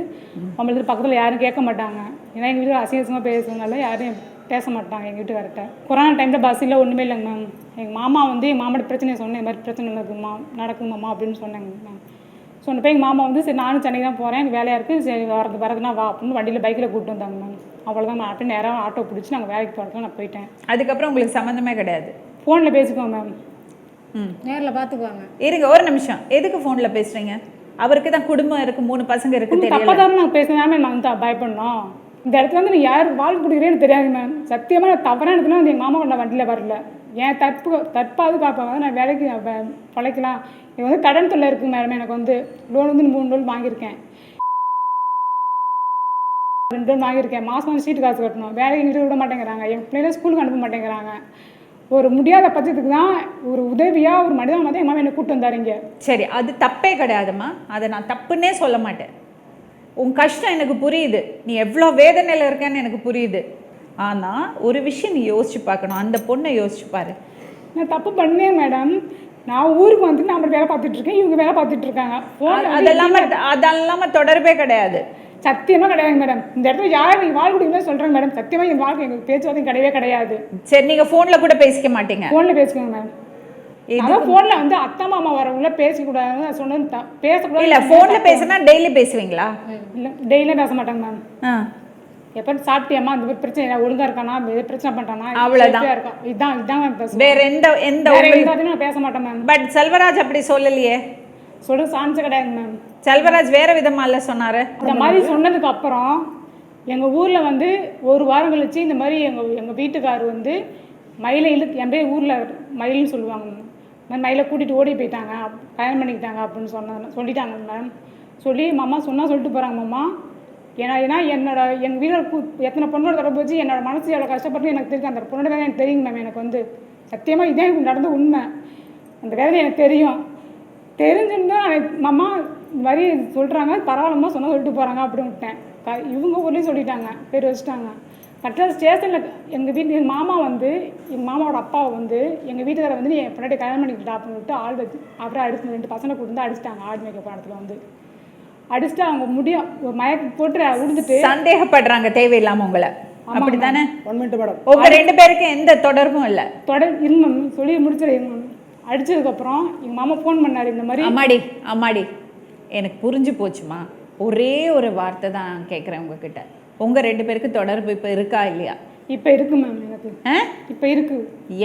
S4: நம்மளுக்கு பக்கத்தில் யாரும் கேட்க மாட்டாங்க. ஏன்னா எங்கள் வீட்டுக்கு அசிங்கமாக பேசுறதுனால யாரும் பேச மாட்டாங்க எங்கள் வீட்டுக்கார்ட்ட. கொரோனா டைமில் பஸ் இல்லை, ஒன்றுமே இல்லைங்க மேம். எங்கள் மாமா வந்து எங்கள் மாமாவோட பிரச்சனையை சொன்னேன். இந்த மாதிரி பிரச்சனை நடக்குமாம்மா அப்படின்னு சொன்னாங்க மேம். சொன்னப்போ எங்கள் மாமா வந்து சரி நானும் சென்னை தான் போகிறேன், எனக்கு வேலையாக இருக்குது, சரி வரதுனா வா அப்படின்னு வண்டியில் பைக்கில் கூப்பிட்டு வந்தாங்க மேம். அவ்வளோதான் மேம். அப்படியே நேரம் ஆட்டோ பிடிச்சி நாங்கள் வேலைக்கு போகிறதுக்கு நான் போயிட்டேன்.
S1: அதுக்கப்புறம் உங்களுக்கு சம்மந்தமே கிடையாது?
S4: ஃபோனில் பேசிக்குவோம் மேம்.
S3: நேரில் பார்த்துக்குவாங்க.
S1: இருங்க ஒரு நிமிஷம், எதுக்கு ஃபோனில் பேசுகிறீங்க? அவருக்கு தான் குடும்பம் இருக்குது, 3 பசங்க இருக்குது.
S4: தப்பாக தான் நாங்கள் பேசினாமே நான் வந்து பயப்படணும். இந்த இடத்துல வந்து நீ யார் வாழ்க்கை கொடுக்குறேன்னு தெரியாது மேம். சத்தியமாக நான் தவறான இடத்துல வந்து எங்கள் மாமா கொண்ட வண்டியில் வரல. என் தற்பாது பார்ப்பாங்க. நான் வேலைக்கு பழைக்கலாம். எனக்கு வந்து கடன் தொல்லை இருக்குது மேடம். எனக்கு வந்து லோன் வந்து 3 லோன் வாங்கியிருக்கேன். 2 லோன் வாங்கியிருக்கேன். மாதம் வந்து சீட்டு காசு கட்டணும். வேலைக்கு வீட்டு விட மாட்டேங்கிறாங்க. என் பிள்ளைங்க ஸ்கூலுக்கு அனுப்ப மாட்டேங்கிறாங்க. ஒரு முடியாத பட்சத்துக்கு தான் ஒரு உதவியாக ஒரு மனிதன் வந்து எங்கள் மாமா என்னை கூப்பிட்டு வந்தாருங்க.
S1: சரி, அது தப்பே கிடையாதுமா. அதை நான் தப்புன்னே சொல்ல மாட்டேன். உன் கஷ்டம் எனக்கு புரியுது, நீ எவ்வளோ வேதனையில் இருக்கேன்னு எனக்கு புரியுது. ஆனால் ஒரு விஷயம் நீ யோசிச்சு பார்க்கணும். அந்த பொண்ணை யோசிச்சு பாரு.
S4: நான் தப்பு பண்ணேன் மேடம். நான் ஊருக்கு வந்து நான் வேலை பார்த்துட்டு இருக்கேன், இவங்க வேலை பார்த்துட்டு இருக்காங்க.
S1: அதெல்லாம தொடர்பே கிடையாது.
S4: சத்தியமாக கிடையாது மேடம். இந்த இடத்துல யாரும் நீங்கள் வாழ்க்கை கொடுக்குன்னு சொல்கிறேங்க மேடம். சத்தியமாக எங்கள் வாழ்க்கை எங்களுக்கு பேச்சுவார்த்தை கிடையவே கிடையாது.
S1: சரி, நீங்கள் ஃபோனில் கூட பேசிக்க மாட்டீங்க?
S4: ஃபோனில் பேசிக்கோங்க மேம். அதான் ஃபோனில் வந்து அத்தை மாமா வரவங்கள பேசக்கூடாது சொன்னது பேசக்கூடாது.
S1: இல்லை, ஃபோனில் பேசினா டெய்லி பேசுவீங்களா?
S4: இல்லை, டெய்லியும் பேச மாட்டாங்க மேம். எப்போ சாப்பிட்டியம்மா, இந்த மாதிரி பிரச்சனை ஒழுங்காக இருக்கானா, பிரச்சனை பண்ணுறானா,
S1: அவ்வளோதான்
S4: இருக்கும். இதுதான் மேம் பேசுவேன்.
S1: வேற எந்த
S4: நான் பேச மாட்டேன் மேம்.
S1: பட் செல்வராஜ் அப்படி சொல்லலையே.
S4: சொல்ல சான்ஸ் கிடையாது மேம்.
S1: செல்வராஜ் வேற விதமா இல்லை சொன்னாரு.
S4: இந்த மாதிரி சொன்னதுக்கு அப்புறம் எங்கள் ஊரில் வந்து 1 வாரம் கழிச்சு இந்த மாதிரி எங்கள் வீட்டுக்கார் வந்து மயிலை என் பேர் ஊரில் மயில்னு சொல்லுவாங்க. மயிலை கூட்டிகிட்டு ஓடி போயிட்டாங்க, கல்யாணம் பண்ணிக்கிட்டாங்க அப்படின்னு சொல்லிட்டாங்க மேம். சொல்லி மாமா சொன்னால் சொல்லிட்டு போகிறாங்க மாமா. ஏன்னா எங்கள் வீட்டில் எத்தனை பொண்ணோட தொடர்பு வச்சு என்னோட மனசு எவ்வளோ கஷ்டப்பட்டு எனக்கு தெரியும். அந்த பொண்ணோட வேலை எனக்கு தெரியுங்க மேம். எனக்கு வந்து சத்தியமாக இதே எனக்கு நடந்த உண்மை. அந்த வேலை எனக்கு தெரியும். தெரிஞ்சுருந்தா மாமா இந்த மாதிரி சொல்கிறாங்க, பரவாயில்லம்மா சொன்னால் சொல்லிட்டு போகிறாங்க அப்படின்னு விட்டேன். இவங்க ஊர்லேயும் சொல்லிட்டாங்க, பேர் வச்சுட்டாங்க. கரெக்டாக ஸ்டேஷனில் எங்கள் மாமா வந்து எங்கள் மாமாவோட அப்பாவை வந்து எங்கள் வீட்டுக்காரை வந்து என் பின்னாடி கல்யாணம் பண்ணிக்கிட்டா அப்படின்னு விட்டு ஆள் வச்சு அப்புறம் அடிச்சு 2 பசங்களை கூட்டு அடிச்சிட்டாங்க. ஆடு மேய்க்க படத்தில் வந்து அடிச்சுட்டு அவங்க முடியும் ஒரு மயக்கம் போட்டு விழுந்துட்டு
S1: சந்தேகப்படுறாங்க தேவையில்லாமல் உங்களை. அப்படித்தானே?
S2: 1 மினிட் மேடம்.
S1: உங்க 2 பேருக்கு எந்த தொடர்பும் இல்ல?
S4: இருங்க மேம், சொல்லி முடிச்சிடுங்க மேம். அடிச்சதுக்கப்புறம் எங்கள் மாமா ஃபோன் பண்ணார் இந்த மாதிரி.
S1: அம்மாடி எனக்கு புரிஞ்சு போச்சுமா. ஒரே ஒரு வார்த்தை தான் கேட்குறேன் உங்ககிட்ட. உங்க 2 பேருக்கு தொடர்பு இப்போ இருக்கா இல்லையா?
S4: இப்போ இருக்கு மேம். எனக்கு இப்போ இருக்கு.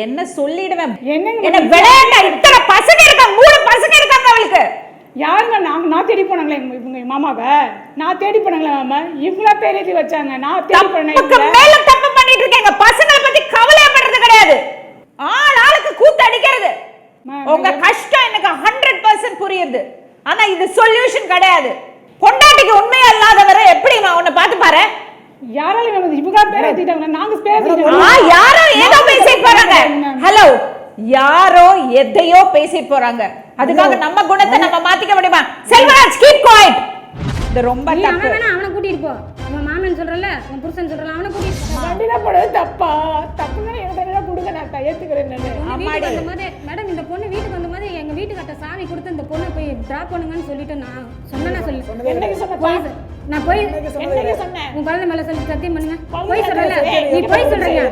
S1: என்ன சொல்லிடுவேன்?
S4: என்னங்க
S1: என்ன விளையாட்டா? இத்தனை பசங்க இருக்காங்க, 3 பசங்க இருக்காங்க அவளுக்கு.
S4: யாருங்க? நான் தேடி போனாங்களே இவங்க மாமாவை. நான் தேடி போனாங்களே மாமா, இவங்களா பேர் எழுதி வச்சாங்க. நான் தேடி போனேன்.
S1: மேல தப்பு பண்ணிட்டு இருக்கீங்க. பசங்களை பத்தி கவலைப்படுறது கிடையாது, ஆளுக்கு கூத்து அடிக்கிறது. உங்க கஷ்டம் எனக்கு 100% புரியுது. ஆனா இது சொல்யூஷன் கிடையாது. பொண்டாட்டிக்கு உண்மையா இல்லாதவரை எப்படி உன்னை பார்த்து பாரு.
S4: யாராலும் இவங்க பேர் எழுதிட்டாங்க, நாங்க பேர்
S1: யாரோ ஏதோ பேசிட்டு போறாங்க. ஹலோ, யாரோ எதையோ பேசிட்டு போறாங்க. அதுக்காக நம்ம குணத்தை நம்ம மாத்திக்க முடியுமா? Selvaraj, keep quiet. இது ரொம்ப தப்பு.
S3: அவனை கூட்டிட்டு போ. உன் மாமன் சொல்றல, உன் புருஷன் சொல்றல, அவனை கூட்டிட்டு போ.
S4: வண்டில போறது தப்பா? தப்புங்க, எனக்கு தனியா கொடுங்க, நான் ஏத்துக்கிறேன்.
S3: வீட்டுக்கு வந்தபோது மேடம், இந்த பொண்ணு வீட்டுக்கு வந்தபோது எங்க வீட்டுக்கிட்ட சாவி கொடுத்து இந்த பொண்ணை போய் டிராப் பண்ணுங்கன்னு சொல்லிட்டு நான் சொன்னேன்னா சொல்லு.
S4: என்னைக்கு சொன்ன?
S3: நான் போய்
S4: என்னைக்கு சொன்னேன்?
S3: உன் குழந்தை மேல சொல்லி சத்தியம் பண்ணுங்க. போய் சொல்றல, நீ போய் சொல்றீங்க.